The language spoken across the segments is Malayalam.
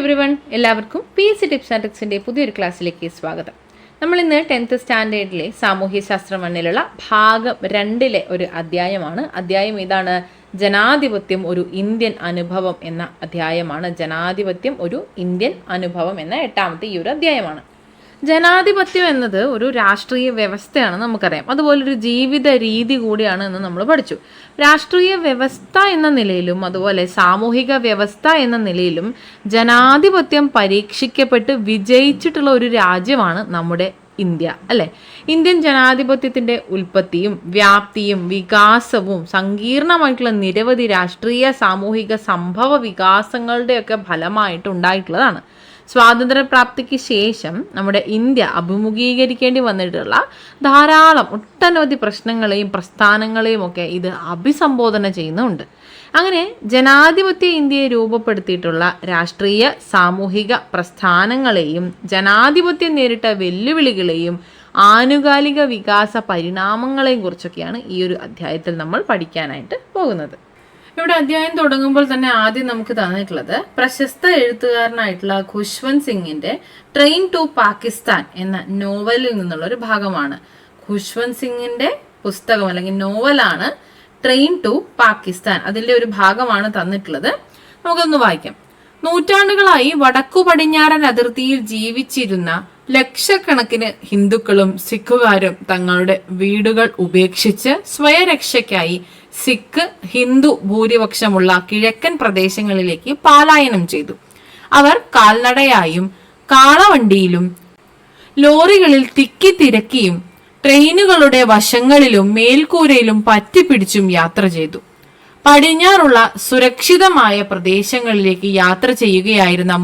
എവ്രിവൺ, എല്ലാവർക്കും PSC ടിപ്സ് ആൻഡ് ട്രിക്സിൻ്റെ പുതിയൊരു ക്ലാസ്സിലേക്ക് സ്വാഗതം. നമ്മൾ ഇന്ന് 10th സ്റ്റാൻഡേർഡിലെ സാമൂഹ്യശാസ്ത്രം 1 ഭാഗം 2 ഒരു അധ്യായമാണ്. അധ്യായം ഇതാണ്, ജനാധിപത്യം ഒരു ഇന്ത്യൻ അനുഭവം എന്ന അധ്യായമാണ്. ജനാധിപത്യം ഒരു ഇന്ത്യൻ അനുഭവം എന്ന 8ാമത്തെ ഈ ഒരു അധ്യായമാണ്. ജനാധിപത്യം എന്നത് ഒരു രാഷ്ട്രീയ വ്യവസ്ഥയാണ്, നമുക്കറിയാം. അതുപോലൊരു ജീവിത രീതി കൂടിയാണ് എന്ന് നമ്മൾ പഠിച്ചു. രാഷ്ട്രീയ വ്യവസ്ഥ എന്ന നിലയിലും അതുപോലെ സാമൂഹിക വ്യവസ്ഥ എന്ന നിലയിലും ജനാധിപത്യം പരീക്ഷിക്കപ്പെട്ട് വിജയിച്ചിട്ടുള്ള ഒരു രാജ്യമാണ് നമ്മുടെ ഇന്ത്യ, അല്ലേ? ഇന്ത്യൻ ജനാധിപത്യത്തിൻ്റെ ഉൽപ്പത്തിയും വ്യാപ്തിയും വികാസവും സങ്കീർണമായിട്ടുള്ള നിരവധി രാഷ്ട്രീയ സാമൂഹിക സംഭവ വികാസങ്ങളുടെയൊക്കെ ഫലമായിട്ട് ഉണ്ടായിട്ടുള്ളതാണ്. സ്വാതന്ത്ര്യപ്രാപ്തിക്ക് ശേഷം നമ്മുടെ ഇന്ത്യ അഭിമുഖീകരിക്കേണ്ടി വന്നിട്ടുള്ള ധാരാളം ഒട്ടനവധി പ്രശ്നങ്ങളെയും പ്രസ്ഥാനങ്ങളെയും ഒക്കെ ഇത് അഭിസംബോധന ചെയ്യുന്നുണ്ട്. അങ്ങനെ ജനാധിപത്യ ഇന്ത്യയെ രൂപപ്പെടുത്തിയിട്ടുള്ള രാഷ്ട്രീയ സാമൂഹിക പ്രസ്ഥാനങ്ങളെയും ജനാധിപത്യം നേരിട്ട വെല്ലുവിളികളെയും ആനുകാലിക വികാസ പരിണാമങ്ങളെയും കുറിച്ചൊക്കെയാണ് ഈ ഒരു അധ്യായത്തിൽ നമ്മൾ പഠിക്കാനായിട്ട് പോകുന്നത്. ഇവിടെ അധ്യായം തുടങ്ങുമ്പോൾ തന്നെ ആദ്യം നമുക്ക് തന്നിട്ടുള്ളത് പ്രശസ്ത എഴുത്തുകാരനായിട്ടുള്ള ഖുശ്വന്ത് സിംഗിന്റെ ട്രെയിൻ ടു പാകിസ്ഥാൻ എന്ന നോവലിൽ നിന്നുള്ള ഒരു ഭാഗമാണ്. ഖുശ്വന്ത് സിംഗിന്റെ പുസ്തകം അല്ലെങ്കിൽ നോവലാണ് ട്രെയിൻ ടു പാകിസ്ഥാൻ. അതിന്റെ ഒരു ഭാഗമാണ് തന്നിട്ടുള്ളത്. നമുക്കൊന്ന് വായിക്കാം. നൂറ്റാണ്ടുകളായി വടക്കു പടിഞ്ഞാറൻ അതിർത്തിയിൽ ജീവിച്ചിരുന്ന ലക്ഷക്കണക്കിന് ഹിന്ദുക്കളും സിഖുകാരും തങ്ങളുടെ വീടുകൾ ഉപേക്ഷിച്ച് സ്വയരക്ഷയ്ക്കായി സിഖ് ഹിന്ദു ഭൂരിപക്ഷമുള്ള കിഴക്കൻ പ്രദേശങ്ങളിലേക്ക് പലായനം ചെയ്തു. അവർ കാൽനടയായും കാളവണ്ടിയിലും ലോറികളിൽ തിക്കിത്തിരക്കിയും ട്രെയിനുകളുടെ വശങ്ങളിലും മേൽക്കൂരയിലും പറ്റിപ്പിടിച്ചും യാത്ര ചെയ്തു. പടിഞ്ഞാറുള്ള സുരക്ഷിതമായ പ്രദേശങ്ങളിലേക്ക് യാത്ര ചെയ്യുകയായിരുന്ന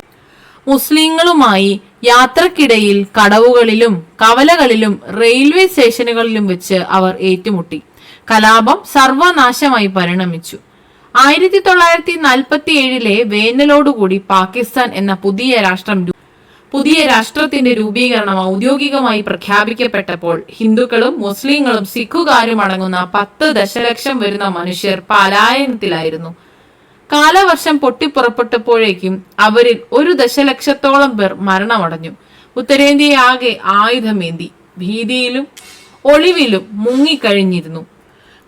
മുസ്ലിങ്ങളുമായി യാത്രക്കിടയിൽ കടവുകളിലും കവലകളിലും റെയിൽവേ സ്റ്റേഷനുകളിലും വെച്ച് അവർ ഏറ്റുമുട്ടി. കലാപം സർവനാശമായി പരിണമിച്ചു. 1947 വേനലോടുകൂടി പാകിസ്ഥാൻ എന്ന പുതിയ രാഷ്ട്രത്തിന്റെ രൂപീകരണം ഔദ്യോഗികമായി പ്രഖ്യാപിക്കപ്പെട്ടപ്പോൾ ഹിന്ദുക്കളും മുസ്ലിങ്ങളും സിഖുകാരും അടങ്ങുന്ന 10 ദശലക്ഷം വരുന്ന മനുഷ്യർ പലായനത്തിലായിരുന്നു. കാലവർഷം പൊട്ടിപ്പുറപ്പെട്ടപ്പോഴേക്കും അവരിൽ 1 ദശലക്ഷത്തോളം പേർ മരണമടഞ്ഞു. ഉത്തരേന്ത്യയാകെ ആയുധമേന്തി ഭീതിയിലും ഒളിവിലും മുങ്ങിക്കഴിഞ്ഞിരുന്നു.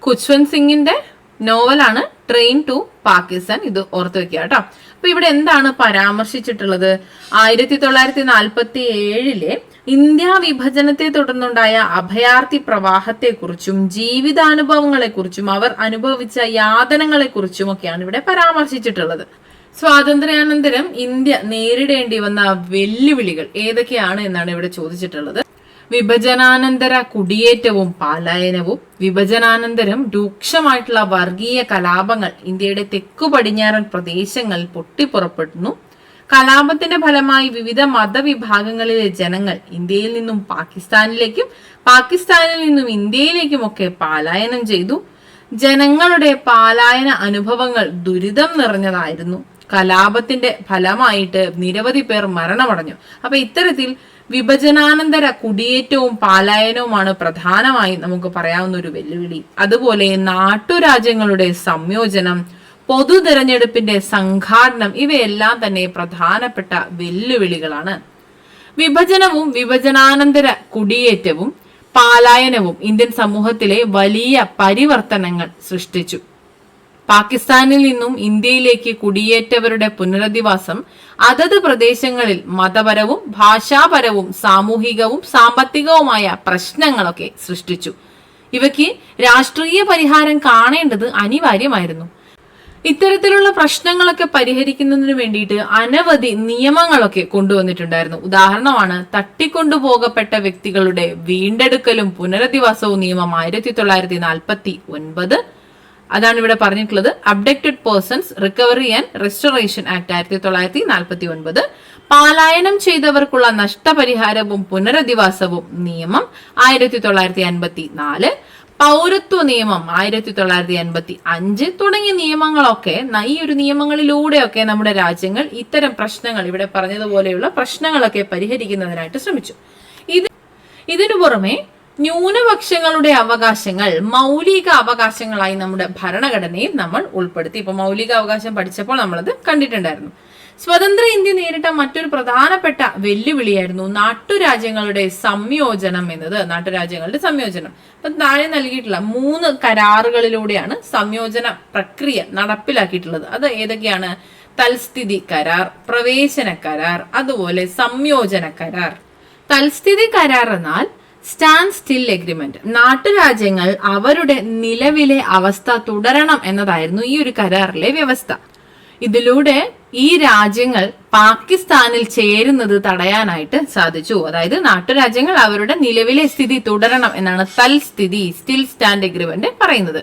ഖുശ്വന്ത് സിംഗിന്റെ നോവലാണ് ട്രെയിൻ ടു പാകിസ്ഥാൻ. ഇത് ഓർത്തു വെക്കുക കേട്ടോ. അപ്പൊ ഇവിടെ എന്താണ് പരാമർശിച്ചിട്ടുള്ളത്? 1947 ഇന്ത്യ വിഭജനത്തെ തുടർന്നുണ്ടായ അഭയാർത്ഥി പ്രവാഹത്തെക്കുറിച്ചും ജീവിതാനുഭവങ്ങളെക്കുറിച്ചും അവർ അനുഭവിച്ച യാതനകളെക്കുറിച്ചും ഒക്കെയാണ് ഇവിടെ പരാമർശിച്ചിട്ടുള്ളത്. സ്വാതന്ത്ര്യാനന്തരം ഇന്ത്യ നേരിടേണ്ടി വന്ന വെല്ലുവിളികൾ ഏതൊക്കെയാണ് എന്നാണ് ഇവിടെ ചോദിച്ചിട്ടുള്ളത്. വിഭജനാനന്തര കുടിയേറ്റവും പലായനവും, വിഭജനാനന്തരം രൂക്ഷമായിട്ടുള്ള വർഗീയ കലാപങ്ങൾ ഇന്ത്യയുടെ തെക്കു പടിഞ്ഞാറൻ പ്രദേശങ്ങളിൽ പൊട്ടിപ്പുറപ്പെടുന്നു. കലാപത്തിന്റെ ഫലമായി വിവിധ മതവിഭാഗങ്ങളിലെ ജനങ്ങൾ ഇന്ത്യയിൽ നിന്നും പാകിസ്ഥാനിലേക്കും പാകിസ്ഥാനിൽ നിന്നും ഇന്ത്യയിലേക്കും ഒക്കെ പലായനം ചെയ്തു. ജനങ്ങളുടെ പലായന അനുഭവങ്ങൾ ദുരിതം നിറഞ്ഞതായിരുന്നു. കലാപത്തിന്റെ ഫലമായിട്ട് നിരവധി പേർ മരണമടഞ്ഞു. അപ്പൊ ഇത്തരത്തിൽ വിഭജനാനന്തര കുടിയേറ്റവും പലായനവുമാണ് പ്രധാനമായും നമുക്ക് പറയാവുന്ന ഒരു വെല്ലുവിളി. അതുപോലെ നാട്ടുരാജ്യങ്ങളുടെ സംയോജനം, പൊതു തെരഞ്ഞെടുപ്പിന്റെ സംഘാടനം ഇവയെല്ലാം തന്നെ പ്രധാനപ്പെട്ട വെല്ലുവിളികളാണ്. വിഭജനവും വിഭജനാനന്തര കുടിയേറ്റവും പലായനവും ഇന്ത്യൻ സമൂഹത്തിലെ വലിയ പരിവർത്തനങ്ങൾ സൃഷ്ടിച്ചു. പാകിസ്ഥാനിൽ നിന്നും ഇന്ത്യയിലേക്ക് കുടിയേറ്റവരുടെ പുനരധിവാസം അതത് പ്രദേശങ്ങളിൽ മതപരവും ഭാഷാപരവും സാമൂഹികവും സാമ്പത്തികവുമായ പ്രശ്നങ്ങളൊക്കെ സൃഷ്ടിച്ചു. ഇവയ്ക്ക് രാഷ്ട്രീയ പരിഹാരം കാണേണ്ടത് അനിവാര്യമായിരുന്നു. ഇത്തരത്തിലുള്ള പ്രശ്നങ്ങളൊക്കെ പരിഹരിക്കുന്നതിന് വേണ്ടിയിട്ട് അനവധി നിയമങ്ങളൊക്കെ കൊണ്ടുവന്നിട്ടുണ്ടായിരുന്നു. ഉദാഹരണമാണ് തട്ടിക്കൊണ്ടുപോകപ്പെട്ട വ്യക്തികളുടെ വീണ്ടെടുക്കലും പുനരധിവാസവും നിയമം 1949. അതാണ് ഇവിടെ പറഞ്ഞിട്ടുള്ളത്. Abducted persons recovery and restoration act 1949. പലായനം ചെയ്തവർക്കുള്ള നഷ്ടപരിഹാരവും പുനരധിവാസവും നിയമം 1954. പൗരത്വ നിയമം 1985 തുടങ്ങിയ നിയമങ്ങളൊക്കെ ഈ ഒരു നിയമങ്ങളിലൂടെയൊക്കെ നമ്മുടെ രാജ്യങ്ങൾ ഇത്തരം പ്രശ്നങ്ങൾ ഇവിടെ പറഞ്ഞതുപോലെയുള്ള പ്രശ്നങ്ങളൊക്കെ പരിഹരിക്കുന്നതിനായിട്ട് ശ്രമിച്ചു. ഇതിനു പുറമെ ന്യൂനപക്ഷങ്ങളുടെ അവകാശങ്ങൾ മൗലിക അവകാശങ്ങളായി നമ്മുടെ ഭരണഘടനയിൽ നമ്മൾ ഉൾപ്പെടുത്തി. ഇപ്പൊ മൗലിക അവകാശം പഠിച്ചപ്പോൾ നമ്മളത് കണ്ടിട്ടുണ്ടായിരുന്നു. സ്വതന്ത്ര ഇന്ത്യ നേരിട്ട മറ്റൊരു പ്രധാനപ്പെട്ട വെല്ലുവിളിയായിരുന്നു നാട്ടുരാജ്യങ്ങളുടെ സംയോജനം എന്നത്. നാട്ടുരാജ്യങ്ങളുടെ സംയോജനം. അപ്പൊ താഴെ നൽകിയിട്ടുള്ള 3 കരാറുകളിലൂടെയാണ് സംയോജന പ്രക്രിയ നടപ്പിലാക്കിയിട്ടുള്ളത്. അത് ഏതൊക്കെയാണ്? തൽസ്ഥിതി കരാർ, പ്രവേശന കരാർ, അതുപോലെ സംയോജന കരാർ. തൽസ്ഥിതി കരാർ എന്നാൽ സ്റ്റാൻഡ് സ്റ്റിൽ എഗ്രിമെന്റ്. നാട്ടുരാജ്യങ്ങൾ അവരുടെ നിലവിലെ അവസ്ഥ തുടരണം എന്നതായിരുന്നു ഈ ഒരു കരാറിലെ വ്യവസ്ഥ. ഇതിലൂടെ ഈ രാജ്യങ്ങൾ പാകിസ്ഥാനിൽ ചേരുന്നത് തടയാനായിട്ട് സാധിച്ചു. അതായത് നാട്ടുരാജ്യങ്ങൾ അവരുടെ നിലവിലെ സ്ഥിതി തുടരണം എന്നാണ് തൽസ്ഥിതി, സ്റ്റിൽ സ്റ്റാൻഡ് എഗ്രിമെന്റ് പറയുന്നത്.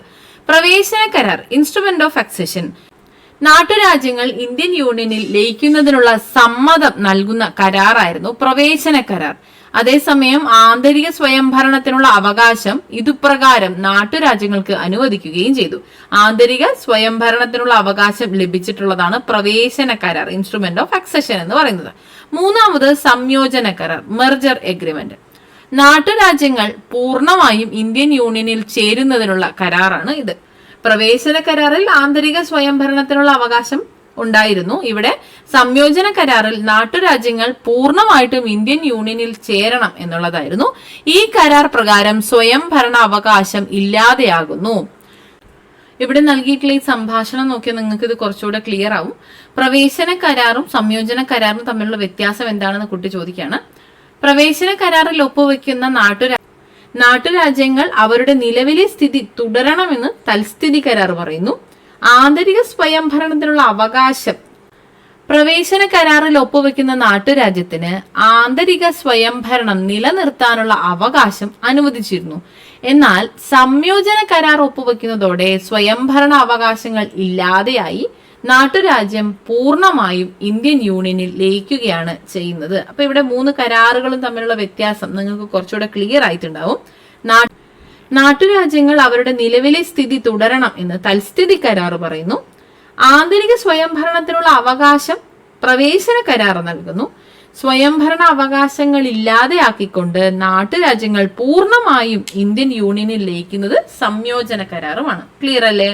പ്രവേശന കരാർ, ഇൻസ്ട്രുമെന്റ് ഓഫ് അക്സഷൻ. നാട്ടുരാജ്യങ്ങൾ ഇന്ത്യൻ യൂണിയനിൽ ലയിക്കുന്നതിനുള്ള സമ്മതം നൽകുന്ന കരാറായിരുന്നു പ്രവേശന കരാർ. അതേസമയം ആന്തരിക സ്വയംഭരണത്തിനുള്ള അവകാശം ഇതുപ്രകാരം നാട്ടുരാജ്യങ്ങൾക്ക് അനുവദിക്കുകയും ചെയ്തു. ആന്തരിക സ്വയംഭരണത്തിനുള്ള അവകാശം ലഭിച്ചിട്ടുള്ളതാണ് പ്രവേശന കരാർ, ഇൻസ്ട്രുമെന്റ് ഓഫ് അക്സഷൻ എന്ന് പറയുന്നത്. മൂന്നാമത് സംയോജന കരാർ, മെർജർ എഗ്രിമെന്റ്. നാട്ടുരാജ്യങ്ങൾ പൂർണ്ണമായും ഇന്ത്യൻ യൂണിയനിൽ ചേരുന്നതിനുള്ള കരാറാണ് ഇത്. പ്രവേശന കരാറിൽ ആന്തരിക സ്വയംഭരണത്തിനുള്ള അവകാശം ഉണ്ടായിരുന്നു. ഇവിടെ സംയോജന കരാറിൽ നാട്ടുരാജ്യങ്ങൾ പൂർണ്ണമായിട്ടും ഇന്ത്യൻ യൂണിയനിൽ ചേരണം എന്നുള്ളതായിരുന്നു. ഈ കരാർ പ്രകാരം സ്വയംഭരണ അവകാശം ഇല്ലാതെയാകുന്നു. ഇവിടെ നൽകിയിട്ടുള്ള ഈ സംഭാഷണം നോക്കിയാൽ നിങ്ങൾക്ക് ഇത് കുറച്ചുകൂടെ ക്ലിയർ ആവും. പ്രവേശന കരാറും സംയോജന കരാറും തമ്മിലുള്ള വ്യത്യാസം എന്താണെന്ന് കുട്ടി ചോദിക്കുകയാണ്. പ്രവേശന കരാറിൽ ഒപ്പുവെക്കുന്ന നാട്ടുരാജ്യങ്ങൾ അവരുടെ നിലവിലെ സ്ഥിതി തുടരണമെന്ന് തൽസ്ഥിതി കരാർ പറയുന്നു. ആന്തരിക സ്വയംഭരണത്തിനുള്ള അവകാശം പ്രവേശന കരാറിൽ ഒപ്പുവെക്കുന്ന നാട്ടുരാജ്യത്തിന് ആന്തരിക സ്വയംഭരണം നിലനിർത്താനുള്ള അവകാശം അനുവദിച്ചിരുന്നു. എന്നാൽ സംയോജന കരാർ ഒപ്പുവെക്കുന്നതോടെ സ്വയംഭരണ അവകാശങ്ങൾ ഇല്ലാതെയായി നാട്ടുരാജ്യം പൂർണ്ണമായും ഇന്ത്യൻ യൂണിയനിൽ ലയിക്കുകയാണ് ചെയ്യുന്നത്. അപ്പൊ ഇവിടെ 3 കരാറുകളും തമ്മിലുള്ള വ്യത്യാസം നിങ്ങൾക്ക് കുറച്ചുകൂടെ ക്ലിയർ ആയിട്ടുണ്ടാവും. നാട്ടുരാജ്യങ്ങൾ അവരുടെ നിലവിലെ സ്ഥിതി തുടരണം എന്ന് തൽസ്ഥിതി കരാർ പറയുന്നു. ആന്തരിക സ്വയംഭരണത്തിനുള്ള അവകാശം പ്രവേശന കരാർ നൽകുന്നു. സ്വയംഭരണ അവകാശങ്ങൾ ഇല്ലാതെയാക്കിക്കൊണ്ട് നാട്ടുരാജ്യങ്ങൾ പൂർണ്ണമായും ഇന്ത്യൻ യൂണിയനിൽ ലയിക്കുന്നത് സംയോജന കരാറുമാണ്. ക്ലിയർ അല്ലേ?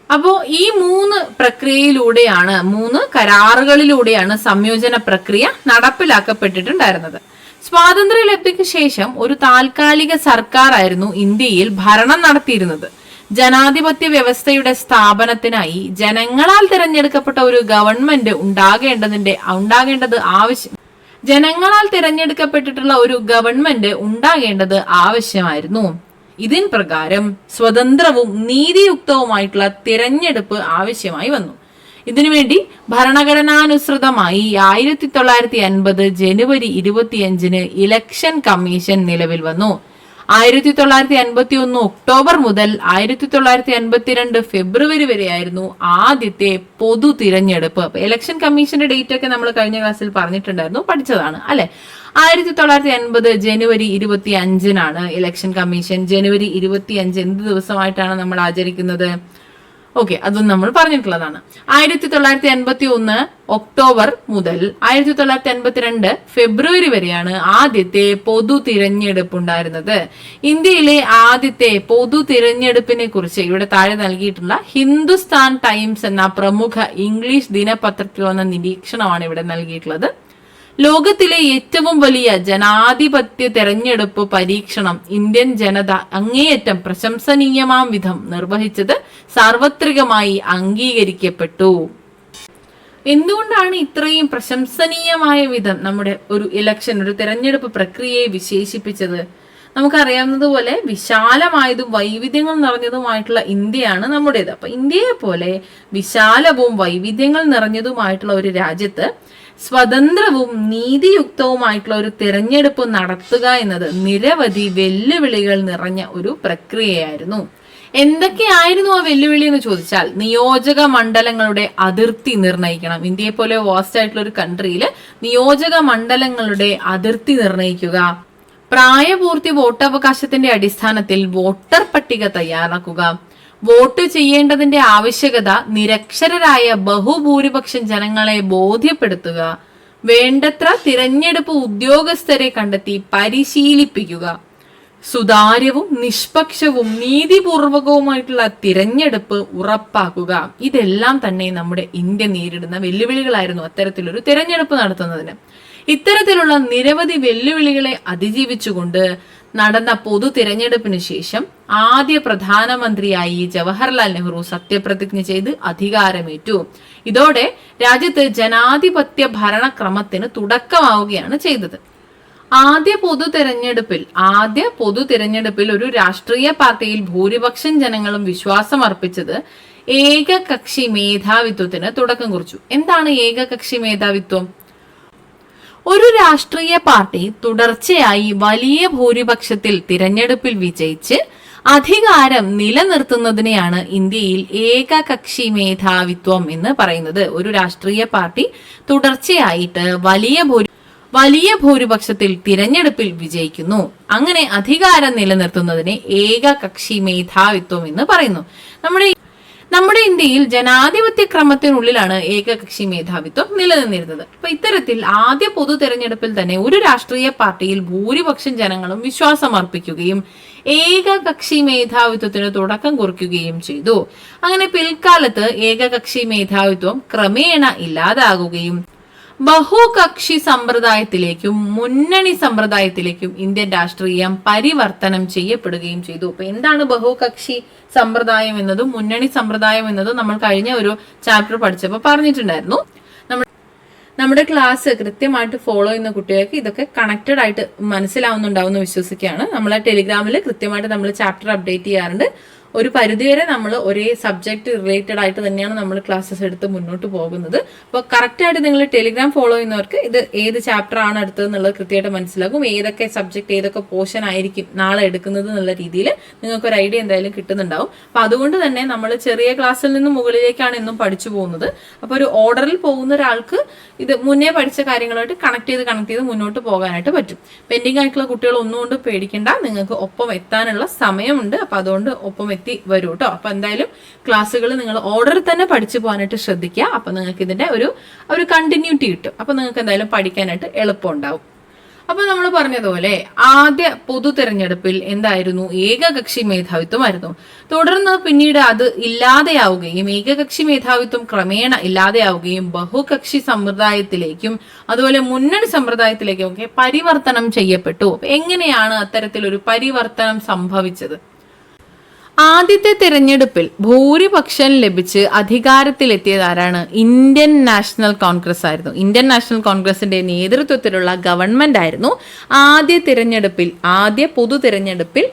അപ്പോ ഈ 3 പ്രക്രിയയിലൂടെയാണ്, 3 കരാറുകളിലൂടെയാണ് സംയോജന പ്രക്രിയ നടപ്പിലാക്കപ്പെട്ടിട്ടുണ്ടായിരുന്നത്. സ്വാതന്ത്ര്യലബ്ധിക്ക് ശേഷം ഒരു താൽക്കാലിക സർക്കാരായിരുന്നു ഇന്ത്യയിൽ ഭരണം നടത്തിയിരുന്നത്. ജനാധിപത്യ വ്യവസ്ഥയുടെ സ്ഥാപനത്തിനായി ജനങ്ങളാൽ തിരഞ്ഞെടുക്കപ്പെട്ട ഒരു ഗവൺമെന്റ് ജനങ്ങളാൽ തിരഞ്ഞെടുക്കപ്പെട്ടിട്ടുള്ള ഒരു ഗവൺമെന്റ് ഉണ്ടാകേണ്ടത് ആവശ്യമായിരുന്നു. ഇതിൻ പ്രകാരം സ്വതന്ത്രവും നീതിയുക്തവുമായിട്ടുള്ള തിരഞ്ഞെടുപ്പ് ആവശ്യമായി വന്നു. ഇതിനുവേണ്ടി ഭരണഘടനാനുസൃതമായി 1950 ജനുവരി 25 ഇലക്ഷൻ കമ്മീഷൻ നിലവിൽ വന്നു. 1951 ഒക്ടോബർ മുതൽ 1952 ഫെബ്രുവരി വരെയായിരുന്നു ആദ്യത്തെ പൊതു തിരഞ്ഞെടുപ്പ്. ഇലക്ഷൻ കമ്മീഷന്റെ ഡേറ്റ് ഒക്കെ നമ്മൾ കഴിഞ്ഞ ക്ലാസ്സിൽ പറഞ്ഞിട്ടുണ്ടായിരുന്നു, പഠിച്ചതാണ് അല്ലെ. 1950 ജനുവരി 25 ഇലക്ഷൻ കമ്മീഷൻ. ജനുവരി 25 എന്ത് ദിവസമായിട്ടാണ് നമ്മൾ ആചരിക്കുന്നത്? ഓക്കെ, അതും നമ്മൾ പറഞ്ഞിട്ടുള്ളതാണ്. 1951 ഒക്ടോബർ മുതൽ 1952 ഫെബ്രുവരി വരെയാണ് ആദ്യത്തെ പൊതു തിരഞ്ഞെടുപ്പ് ഉണ്ടായിരുന്നത്. ഇന്ത്യയിലെ ആദ്യത്തെ പൊതു തിരഞ്ഞെടുപ്പിനെ കുറിച്ച് ഇവിടെ താഴെ നൽകിയിട്ടുള്ള ഹിന്ദുസ്ഥാൻ ടൈംസ് എന്ന പ്രമുഖ ഇംഗ്ലീഷ് ദിനപത്രത്തിൽ വന്ന നിരീക്ഷണമാണ് ഇവിടെ നൽകിയിട്ടുള്ളത്. ലോകത്തിലെ ഏറ്റവും വലിയ ജനാധിപത്യ തെരഞ്ഞെടുപ്പ് പരീക്ഷണം ഇന്ത്യൻ ജനത അങ്ങേയറ്റം പ്രശംസനീയമാം വിധം നിർവഹിച്ചത് സാർവത്രികമായി അംഗീകരിക്കപ്പെട്ടു. എന്തുകൊണ്ടാണ് ഇത്രയും പ്രശംസനീയമായ വിധം നമ്മുടെ ഒരു ഒരു തെരഞ്ഞെടുപ്പ് പ്രക്രിയയെ വിശേഷിപ്പിച്ചത്? നമുക്കറിയാവുന്നതുപോലെ വിശാലമായതും വൈവിധ്യങ്ങൾ നിറഞ്ഞതുമായിട്ടുള്ള ഇന്ത്യയാണ് നമ്മുടേത്. അപ്പൊ ഇന്ത്യയെ പോലെ വിശാലവും വൈവിധ്യങ്ങൾ നിറഞ്ഞതുമായിട്ടുള്ള ഒരു രാജ്യത്ത് സ്വതന്ത്രവും നീതിയുക്തവുമായിട്ടുള്ള ഒരു തിരഞ്ഞെടുപ്പ് നടത്തുക എന്നത് നിരവധി വെല്ലുവിളികൾ നിറഞ്ഞ ഒരു പ്രക്രിയയായിരുന്നു. എന്തൊക്കെയായിരുന്നു ആ വെല്ലുവിളി എന്ന് ചോദിച്ചാൽ, നിയോജക മണ്ഡലങ്ങളുടെ അതിർത്തി നിർണയിക്കണം. ഇന്ത്യയെ പോലെ വാസ്റ്റ് ആയിട്ടുള്ള ഒരു കൺട്രിയിൽ നിയോജക മണ്ഡലങ്ങളുടെ അതിർത്തി നിർണയിക്കുക, പ്രായപൂർത്തി വോട്ടവകാശത്തിന്റെ അടിസ്ഥാനത്തിൽ വോട്ടർ പട്ടിക തയ്യാറാക്കുക, വോട്ട് ചെയ്യേണ്ടതിന്റെ ആവശ്യകത നിരക്ഷരരായ ബഹുഭൂരിപക്ഷം ജനങ്ങളെ ബോധ്യപ്പെടുത്തുക, വേണ്ടത്ര തിരഞ്ഞെടുപ്പ് ഉദ്യോഗസ്ഥരെ കണ്ടെത്തി പരിശീലിപ്പിക്കുക, സുതാര്യവും നിഷ്പക്ഷവും നീതിപൂർവകവുമായിട്ടുള്ള തിരഞ്ഞെടുപ്പ് ഉറപ്പാക്കുക. ഇതെല്ലാം തന്നെ നമ്മുടെ ഇന്ത്യ നേരിടുന്ന വെല്ലുവിളികളായിരുന്നു അത്തരത്തിലൊരു തിരഞ്ഞെടുപ്പ് നടത്തുന്നതിന്. ഇത്തരത്തിലുള്ള നിരവധി വെല്ലുവിളികളെ അതിജീവിച്ചുകൊണ്ട് നടന്ന പൊതു തിരഞ്ഞെടുപ്പിന് ശേഷം ആദ്യ പ്രധാനമന്ത്രിയായി ജവഹർലാൽ നെഹ്റു സത്യപ്രതിജ്ഞ ചെയ്ത് അധികാരമേറ്റു. ഇതോടെ രാജ്യത്ത് ജനാധിപത്യ ഭരണക്രമത്തിന് തുടക്കമാവുകയാണ് ചെയ്തത്. ആദ്യ പൊതു തിരഞ്ഞെടുപ്പിൽ ഒരു രാഷ്ട്രീയ പാർട്ടിയിൽ ഭൂരിപക്ഷം ജനങ്ങളും വിശ്വാസം അർപ്പിച്ചത് ഏകകക്ഷി മേധാവിത്വത്തിന് തുടക്കം കുറിച്ചു. എന്താണ് ഏകകക്ഷി മേധാവിത്വം? ഒരു രാഷ്ട്രീയ പാർട്ടി തുടർച്ചയായി വലിയ ഭൂരിപക്ഷത്തിൽ തിരഞ്ഞെടുപ്പിൽ വിജയിച്ച് അധികാരം നിലനിർത്തുന്നതിനെയാണ് ഇന്ത്യയിൽ ഏകകക്ഷി മേധാവിത്വം എന്ന് പറയുന്നത്. ഒരു രാഷ്ട്രീയ പാർട്ടി തുടർച്ചയായിട്ട് വലിയ ഭൂരിപക്ഷത്തിൽ തിരഞ്ഞെടുപ്പിൽ വിജയിക്കുന്നു. അങ്ങനെ അധികാരം നിലനിർത്തുന്നതിനെ ഏകകക്ഷി മേധാവിത്വം എന്ന് പറയുന്നു. നമ്മുടെ ഇന്ത്യയിൽ ജനാധിപത്യ ക്രമത്തിനുള്ളിലാണ് ഏകകക്ഷി മേധാവിത്വം നിലനിന്നിരുന്നത്. അപ്പൊ ഇത്തരത്തിൽ ആദ്യ പൊതു തെരഞ്ഞെടുപ്പിൽ തന്നെ ഒരു രാഷ്ട്രീയ പാർട്ടിയിൽ ഭൂരിപക്ഷം ജനങ്ങളും വിശ്വാസം അർപ്പിക്കുകയും ഏകകക്ഷി മേധാവിത്വത്തിന് തുടക്കം കുറിക്കുകയും ചെയ്തു. അങ്ങനെ പിൽക്കാലത്ത് ഏകകക്ഷി മേധാവിത്വം ക്രമേണ ഇല്ലാതാകുകയും ബഹുകക്ഷി സമ്പ്രദായത്തിലേക്കും മുന്നണി സമ്പ്രദായത്തിലേക്കും ഇന്ത്യൻ രാഷ്ട്രീയം പരിവർത്തനം ചെയ്യപ്പെടുകയും ചെയ്തു. അപ്പൊ എന്താണ് ബഹുകക്ഷി സമ്പ്രദായം എന്നതും മുന്നണി സമ്പ്രദായം എന്നതും നമ്മൾ കഴിഞ്ഞ ഒരു ചാപ്റ്റർ പഠിച്ചപ്പോൾ പറഞ്ഞിട്ടുണ്ടായിരുന്നു. നമ്മുടെ ക്ലാസ് കൃത്യമായിട്ട് ഫോളോ ചെയ്യുന്ന കുട്ടികൾക്ക് ഇതൊക്കെ കണക്റ്റഡ് ആയിട്ട് മനസ്സിലാവുന്നുണ്ടാവുമെന്ന് വിശ്വസിക്കുകയാണ്. നമ്മളെ ടെലിഗ്രാമിൽ കൃത്യമായിട്ട് നമ്മൾ ചാപ്റ്റർ അപ്ഡേറ്റ് ചെയ്യാറുണ്ട്. ഒരു പരിധിവരെ നമ്മൾ ഒരേ സബ്ജക്ട് റിലേറ്റഡ് ആയിട്ട് തന്നെയാണ് നമ്മൾ ക്ലാസ്സസ് എടുത്ത് മുന്നോട്ട് പോകുന്നത്. അപ്പോൾ കറക്റ്റായിട്ട് നിങ്ങൾ ടെലിഗ്രാം ഫോളോ ചെയ്യുന്നവർക്ക് ഇത് ഏത് ചാപ്റ്റർ ആണ് എടുത്തതെന്നുള്ളത് കൃത്യമായിട്ട് മനസ്സിലാകും. ഏതൊക്കെ സബ്ജക്ട് ഏതൊക്കെ പോർഷൻ ആയിരിക്കും നാളെ എടുക്കുന്നത് എന്നുള്ള രീതിയിൽ നിങ്ങൾക്ക് ഒരു ഐഡിയ എന്തായാലും കിട്ടുന്നുണ്ടാവും. അപ്പൊ അതുകൊണ്ട് തന്നെ നമ്മൾ ചെറിയ ക്ലാസ്സിൽ നിന്ന് മുകളിലേക്കാണ് എന്നും പഠിച്ചു പോകുന്നത്. അപ്പൊ ഒരു ഓർഡറിൽ പോകുന്ന ഒരാൾക്ക് ഇത് മുന്നേ പഠിച്ച കാര്യങ്ങളായിട്ട് കണക്ട് ചെയ്ത് മുന്നോട്ട് പോകാനായിട്ട് പറ്റും. പെൻഡിങ് ആയിട്ടുള്ള കുട്ടികൾ ഒന്നുകൊണ്ട് പേടിക്കേണ്ട, നിങ്ങൾക്ക് ഒപ്പം എത്താനുള്ള സമയമുണ്ട്. അപ്പൊ അതുകൊണ്ട് ഒപ്പം എത്തി വരൂ കേട്ടോ. അപ്പൊ എന്തായാലും ക്ലാസ്സുകൾ നിങ്ങൾ ഓർഡറിൽ തന്നെ പഠിച്ചു പോകാനായിട്ട് ശ്രദ്ധിക്കുക. അപ്പൊ നിങ്ങൾക്ക് ഇതിന്റെ ഒരു കണ്ടിന്യൂറ്റി കിട്ടും. അപ്പൊ നിങ്ങൾക്ക് എന്തായാലും പഠിക്കാനായിട്ട് എളുപ്പം ഉണ്ടാവും. അപ്പൊ നമ്മൾ പറഞ്ഞതുപോലെ ആദ്യ പൊതു തെരഞ്ഞെടുപ്പിൽ എന്തായിരുന്നു? ഏകകക്ഷി മേധാവിത്വമായിരുന്നു. തുടർന്ന് പിന്നീട് അത് ഇല്ലാതെയാവുകയും ഏകകക്ഷി മേധാവിത്വം ക്രമേണ ഇല്ലാതെയാവുകയും ബഹുകക്ഷി സമ്പ്രദായത്തിലേക്കും അതുപോലെ മുന്നണി സമ്പ്രദായത്തിലേക്കും ഒക്കെ പരിവർത്തനം ചെയ്യപ്പെട്ടു. എങ്ങനെയാണ് അത്തരത്തിലൊരു പരിവർത്തനം സംഭവിച്ചത്? ആദ്യത്തെ തിരഞ്ഞെടുപ്പിൽ ഭൂരിപക്ഷം ലഭിച്ച് അധികാരത്തിലെത്തിയത് ആരാണ്? ഇന്ത്യൻ നാഷണൽ കോൺഗ്രസ് ആയിരുന്നു. ഇന്ത്യൻ നാഷണൽ കോൺഗ്രസിന്റെ നേതൃത്വത്തിലുള്ള ഗവൺമെന്റ് ആയിരുന്നു ആദ്യ പൊതു തിരഞ്ഞെടുപ്പിൽ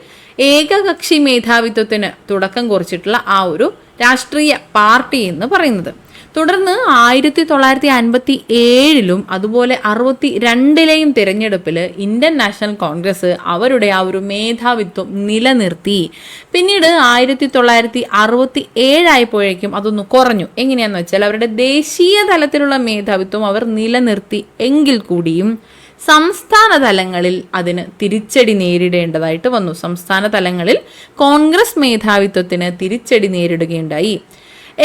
ഏകകക്ഷി മേധാവിത്വത്തിന് തുടക്കം കുറിച്ചിട്ടുള്ള ആ ഒരു രാഷ്ട്രീയ പാർട്ടി എന്ന് പറയുന്നത്. തുടർന്ന് 1957 അതുപോലെ 62 തിരഞ്ഞെടുപ്പിൽ ഇന്ത്യൻ നാഷണൽ കോൺഗ്രസ് അവരുടെ ആ ഒരു മേധാവിത്വം നിലനിർത്തി. പിന്നീട് 1967 ആയപ്പോഴേക്കും അതൊന്ന് കുറഞ്ഞു. എങ്ങനെയാന്ന് വെച്ചാൽ അവരുടെ ദേശീയ തലത്തിലുള്ള മേധാവിത്വം അവർ നിലനിർത്തി എങ്കിൽ കൂടിയും സംസ്ഥാന തലങ്ങളിൽ അതിന് തിരിച്ചടി നേരിടേണ്ടതായിട്ട് വന്നു. സംസ്ഥാന തലങ്ങളിൽ കോൺഗ്രസ് മേധാവിത്വത്തിന് തിരിച്ചടി നേരിടുകയുണ്ടായി.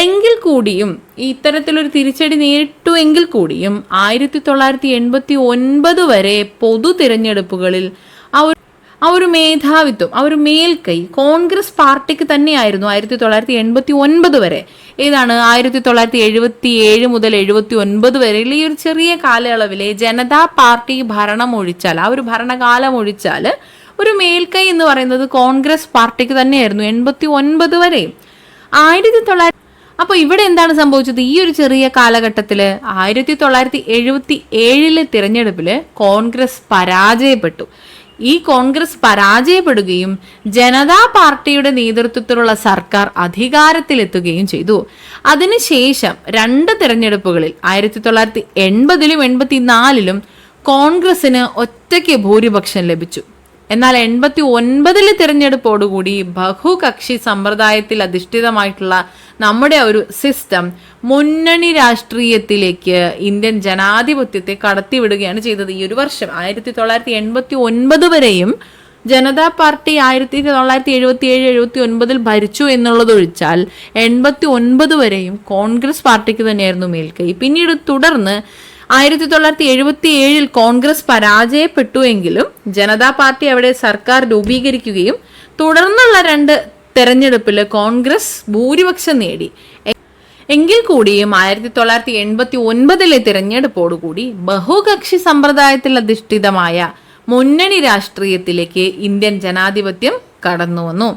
എങ്കിൽ കൂടിയും ഇത്തരത്തിലൊരു തിരിച്ചടി നേരിട്ടു എങ്കിൽ കൂടിയും 1989 വരെ പൊതു തിരഞ്ഞെടുപ്പുകളിൽ ആ ഒരു മേധാവിത്വം ആ ഒരു മേൽക്കൈ കോൺഗ്രസ് പാർട്ടിക്ക് തന്നെയായിരുന്നു 1989 വരെ. ഏതാണ് 1977 മുതൽ 79 വരെ ഈ ഒരു ചെറിയ കാലയളവിലെ ജനതാ പാർട്ടി ഭരണം ഒഴിച്ചാൽ ആ ഒരു ഭരണകാലം ഒഴിച്ചാൽ ഒരു മേൽക്കൈ എന്ന് പറയുന്നത് കോൺഗ്രസ് പാർട്ടിക്ക് തന്നെയായിരുന്നു 89 വരെ. അപ്പൊ ഇവിടെ എന്താണ് സംഭവിച്ചത്? ഈ ഒരു ചെറിയ കാലഘട്ടത്തില് 1977 തിരഞ്ഞെടുപ്പില് കോൺഗ്രസ് പരാജയപ്പെട്ടു. ഈ കോൺഗ്രസ് പരാജയപ്പെടുകയും ജനതാ പാർട്ടിയുടെ നേതൃത്വത്തിലുള്ള സർക്കാർ അധികാരത്തിലെത്തുകയും ചെയ്തു. അതിനുശേഷം 2 തിരഞ്ഞെടുപ്പുകളിൽ 1980 84 കോൺഗ്രസിന് ഒറ്റയ്ക്ക് ഭൂരിപക്ഷം ലഭിച്ചു. എന്നാൽ 89 തിരഞ്ഞെടുപ്പോടുകൂടി ബഹുകക്ഷി സമ്പ്രദായത്തിൽ അധിഷ്ഠിതമായിട്ടുള്ള നമ്മുടെ ഒരു സിസ്റ്റം മുന്നണി രാഷ്ട്രീയത്തിലേക്ക് ഇന്ത്യൻ ജനാധിപത്യത്തെ കടത്തിവിടുകയാണ് ചെയ്തത്. ഈ ഒരു വർഷം 1989 വരെയും ജനതാ പാർട്ടി 1977-79 ഭരിച്ചു എന്നുള്ളതൊഴിച്ചാൽ 89 വരെയും കോൺഗ്രസ് പാർട്ടിക്ക് തന്നെയായിരുന്നു മേൽക്കൈ. പിന്നീട് തുടർന്ന് 1977 കോൺഗ്രസ് പരാജയപ്പെട്ടു എങ്കിലും ജനതാ പാർട്ടി അവിടെ സർക്കാർ രൂപീകരിക്കുകയും തുടർന്നുള്ള 2 തെരഞ്ഞെടുപ്പിൽ കോൺഗ്രസ് ഭൂരിപക്ഷം നേടി. എങ്കിൽ കൂടിയും 1989 തിരഞ്ഞെടുപ്പോടുകൂടി ബഹുകക്ഷി സമ്പ്രദായത്തിൽ അധിഷ്ഠിതമായ മുന്നണി രാഷ്ട്രീയത്തിലേക്ക് ഇന്ത്യൻ ജനാധിപത്യം കടന്നു വന്നു.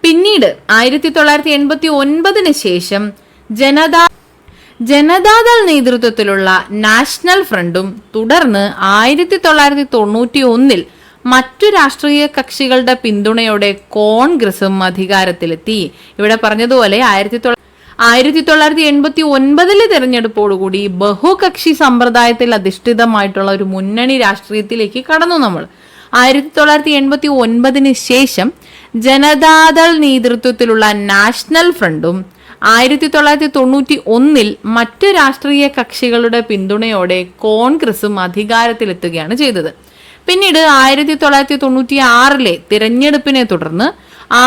പിന്നീട് 1989 ശേഷം ജനതാദൾ നേതൃത്വത്തിലുള്ള നാഷണൽ ഫ്രണ്ടും തുടർന്ന് 1991 മറ്റു രാഷ്ട്രീയ കക്ഷികളുടെ പിന്തുണയോടെ കോൺഗ്രസും അധികാരത്തിലെത്തി. ഇവിടെ പറഞ്ഞതുപോലെ 1989 തെരഞ്ഞെടുപ്പോടുകൂടി ബഹുകക്ഷി സമ്പ്രദായത്തിൽ അധിഷ്ഠിതമായിട്ടുള്ള ഒരു മുന്നണി രാഷ്ട്രീയത്തിലേക്ക് കടന്നു നമ്മൾ. 1989 ശേഷം ജനതാദൾ നേതൃത്വത്തിലുള്ള നാഷണൽ ഫ്രണ്ടും 1991 മറ്റു രാഷ്ട്രീയ കക്ഷികളുടെ പിന്തുണയോടെ കോൺഗ്രസും അധികാരത്തിലെത്തുകയാണ് ചെയ്തത്. പിന്നീട് 1996 തിരഞ്ഞെടുപ്പിനെ തുടർന്ന്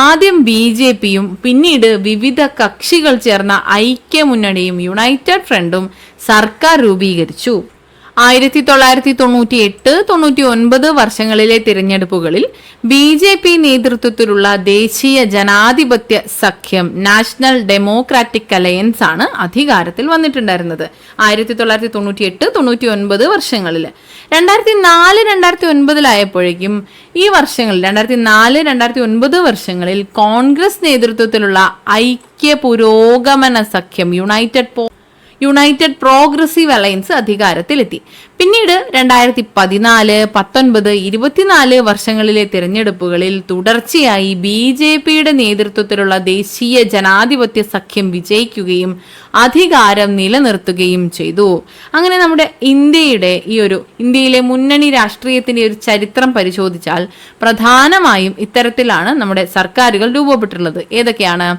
ആദ്യം BJPയും പിന്നീട് വിവിധ കക്ഷികൾ ചേർന്ന ഐക്യമുന്നണിയും യുണൈറ്റഡ് ഫ്രണ്ടും സർക്കാർ രൂപീകരിച്ചു. 1998-99 വർഷങ്ങളിലെ തിരഞ്ഞെടുപ്പുകളിൽ BJP നേതൃത്വത്തിലുള്ള ദേശീയ ജനാധിപത്യ സഖ്യം നാഷണൽ ഡെമോക്രാറ്റിക് അലയൻസ് ആണ് അധികാരത്തിൽ വന്നിട്ടുണ്ടായിരുന്നത് 1998-99 വർഷങ്ങളിൽ. 2004-2009 ആയപ്പോഴേക്കും ഈ വർഷങ്ങളിൽ 2004-2009 വർഷങ്ങളിൽ കോൺഗ്രസ് നേതൃത്വത്തിലുള്ള ഐക്യ പുരോഗമന സഖ്യം യുണൈറ്റഡ് പ്രോഗ്രസീവ് അലയൻസ് അധികാരത്തിലെത്തി. പിന്നീട് 2014, 19, 24 വർഷങ്ങളിലെ തിരഞ്ഞെടുപ്പുകളിൽ തുടർച്ചയായി BJPയുടെ നേതൃത്വത്തിലുള്ള ദേശീയ ജനാധിപത്യ സഖ്യം വിജയിക്കുകയും അധികാരം നിലനിർത്തുകയും ചെയ്തു. അങ്ങനെ നമ്മുടെ ഇന്ത്യയിലെ മുന്നണി രാഷ്ട്രീയത്തിന്റെ ഒരു ചരിത്രം പരിശോധിച്ചാൽ പ്രധാനമായും ഇത്തരത്തിലാണ് നമ്മുടെ സർക്കാരുകൾ രൂപപ്പെട്ടിട്ടുള്ളത്. ഏതൊക്കെയാണ്?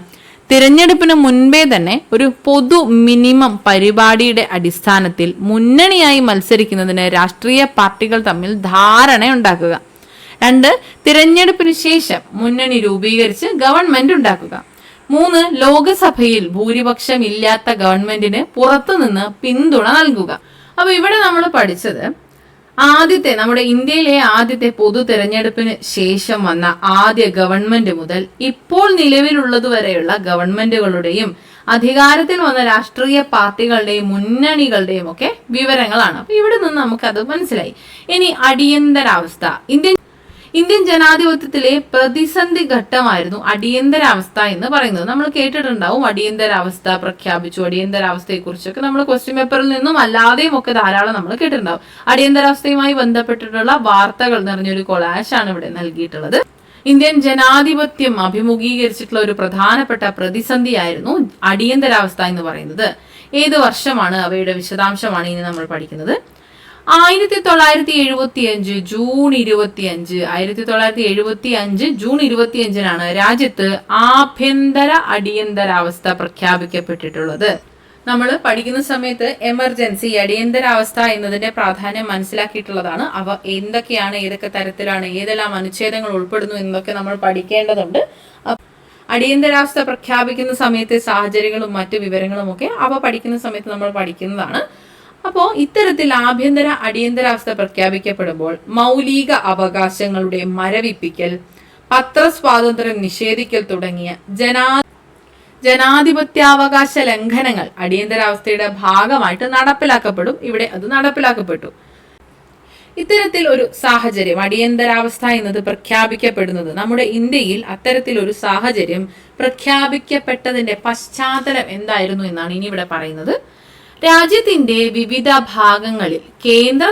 തിരഞ്ഞെടുപ്പിന് മുൻപേ തന്നെ ഒരു പൊതു മിനിമം പരിപാടിയുടെ അടിസ്ഥാനത്തിൽ മുന്നണിയായി മത്സരിക്കുന്നതിന് രാഷ്ട്രീയ പാർട്ടികൾ തമ്മിൽ ധാരണയുണ്ടാക്കുക. 2, തിരഞ്ഞെടുപ്പിന് ശേഷം മുന്നണി രൂപീകരിച്ച് ഗവൺമെന്റ് ഉണ്ടാക്കുക. 3, ലോകസഭയിൽ ഭൂരിപക്ഷം ഇല്ലാത്ത ഗവൺമെന്റിന് പുറത്തുനിന്ന് പിന്തുണ നൽകുക. അപ്പൊ ഇവിടെ നമ്മൾ പഠിച്ചത് നമ്മുടെ ഇന്ത്യയിലെ ആദ്യത്തെ പൊതു തെരഞ്ഞെടുപ്പിന് ശേഷം വന്ന ആദ്യ ഗവൺമെന്റ് മുതൽ ഇപ്പോൾ നിലവിലുള്ളതുവരെയുള്ള ഗവൺമെന്റുകളുടെയും അധികാരത്തിൽ വന്ന രാഷ്ട്രീയ പാർട്ടികളുടെയും മുന്നണികളുടെയും ഒക്കെ വിവരങ്ങളാണ്. അപ്പൊ ഇവിടെ നിന്ന് നമുക്കത് മനസ്സിലായി. ഇനി അടിയന്തരാവസ്ഥ. ഇന്ത്യൻ ജനാധിപത്യത്തിലെ പ്രതിസന്ധി ഘട്ടമായിരുന്നു അടിയന്തരാവസ്ഥ എന്ന് പറയുന്നത്. നമ്മൾ കേട്ടിട്ടുണ്ടാവും, അടിയന്തരാവസ്ഥ പ്രഖ്യാപിച്ചു. അടിയന്തരാവസ്ഥയെ കുറിച്ചൊക്കെ നമ്മൾ ക്വസ്റ്റ്യൻ പേപ്പറിൽ നിന്നും അല്ലാതെയും ഒക്കെ ധാരാളം നമ്മൾ കേട്ടിട്ടുണ്ടാവും. അടിയന്തരാവസ്ഥയുമായി ബന്ധപ്പെട്ടിട്ടുള്ള വാർത്തകൾ നിറഞ്ഞൊരു കൊളാഷാണ് ഇവിടെ നൽകിയിട്ടുള്ളത്. ഇന്ത്യൻ ജനാധിപത്യം അഭിമുഖീകരിച്ചിട്ടുള്ള ഒരു പ്രധാനപ്പെട്ട പ്രതിസന്ധിയായിരുന്നു അടിയന്തരാവസ്ഥ എന്ന് പറയുന്നത്. ഏത് വർഷമാണ്, അവയുടെ വിശദാംശമാണ് ഇനി നമ്മൾ പഠിക്കുന്നത്. 1975 ജൂൺ 25 1975 ജൂൺ 25 രാജ്യത്ത് ആഭ്യന്തര അടിയന്തരാവസ്ഥ പ്രഖ്യാപിക്കപ്പെട്ടിട്ടുള്ളത്. നമ്മൾ പഠിക്കുന്ന സമയത്ത് എമർജൻസി, അടിയന്തരാവസ്ഥ എന്നതിന്റെ പ്രാധാന്യം മനസ്സിലാക്കിയിട്ടുള്ളതാണ്. അവ എന്തൊക്കെയാണ്, ഏതൊക്കെ തരത്തിലാണ്, ഏതെല്ലാം അനുച്ഛേദങ്ങൾ ഉൾപ്പെടുന്നു എന്നൊക്കെ നമ്മൾ പഠിക്കേണ്ടതുണ്ട്. അടിയന്തരാവസ്ഥ പ്രഖ്യാപിക്കുന്ന സമയത്തെ സാഹചര്യങ്ങളും മറ്റു വിവരങ്ങളും ഒക്കെ അവ പഠിക്കുന്ന സമയത്ത് നമ്മൾ പഠിക്കുന്നതാണ്. അപ്പോൾ ഇത്തരത്തിൽ ആഭ്യന്തര അടിയന്തരാവസ്ഥ പ്രഖ്യാപിക്കപ്പെടുമ്പോൾ മൗലിക അവകാശങ്ങളുടെ മരവിപ്പിക്കൽ, പത്രസ്വാതന്ത്ര്യം നിഷേധിക്കൽ തുടങ്ങിയ ജനാധിപത്യാവകാശ ലംഘനങ്ങൾ അടിയന്തരാവസ്ഥയുടെ ഭാഗമായിട്ട് നടപ്പിലാക്കപ്പെടും. ഇവിടെ അത് നടപ്പിലാക്കപ്പെട്ടു. ഇത്തരത്തിൽ ഒരു സാഹചര്യം, അടിയന്തരാവസ്ഥ എന്നത് പ്രഖ്യാപിക്കപ്പെടുന്നത് നമ്മുടെ ഇന്ത്യയിൽ അത്തരത്തിലൊരു സാഹചര്യം പ്രഖ്യാപിക്കപ്പെട്ടതിന്റെ പശ്ചാത്തലം എന്തായിരുന്നു എന്നാണ് ഇനി ഇവിടെ പറയുന്നത്. രാജ്യത്തിന്റെ വിവിധ ഭാഗങ്ങളിൽ കേന്ദ്ര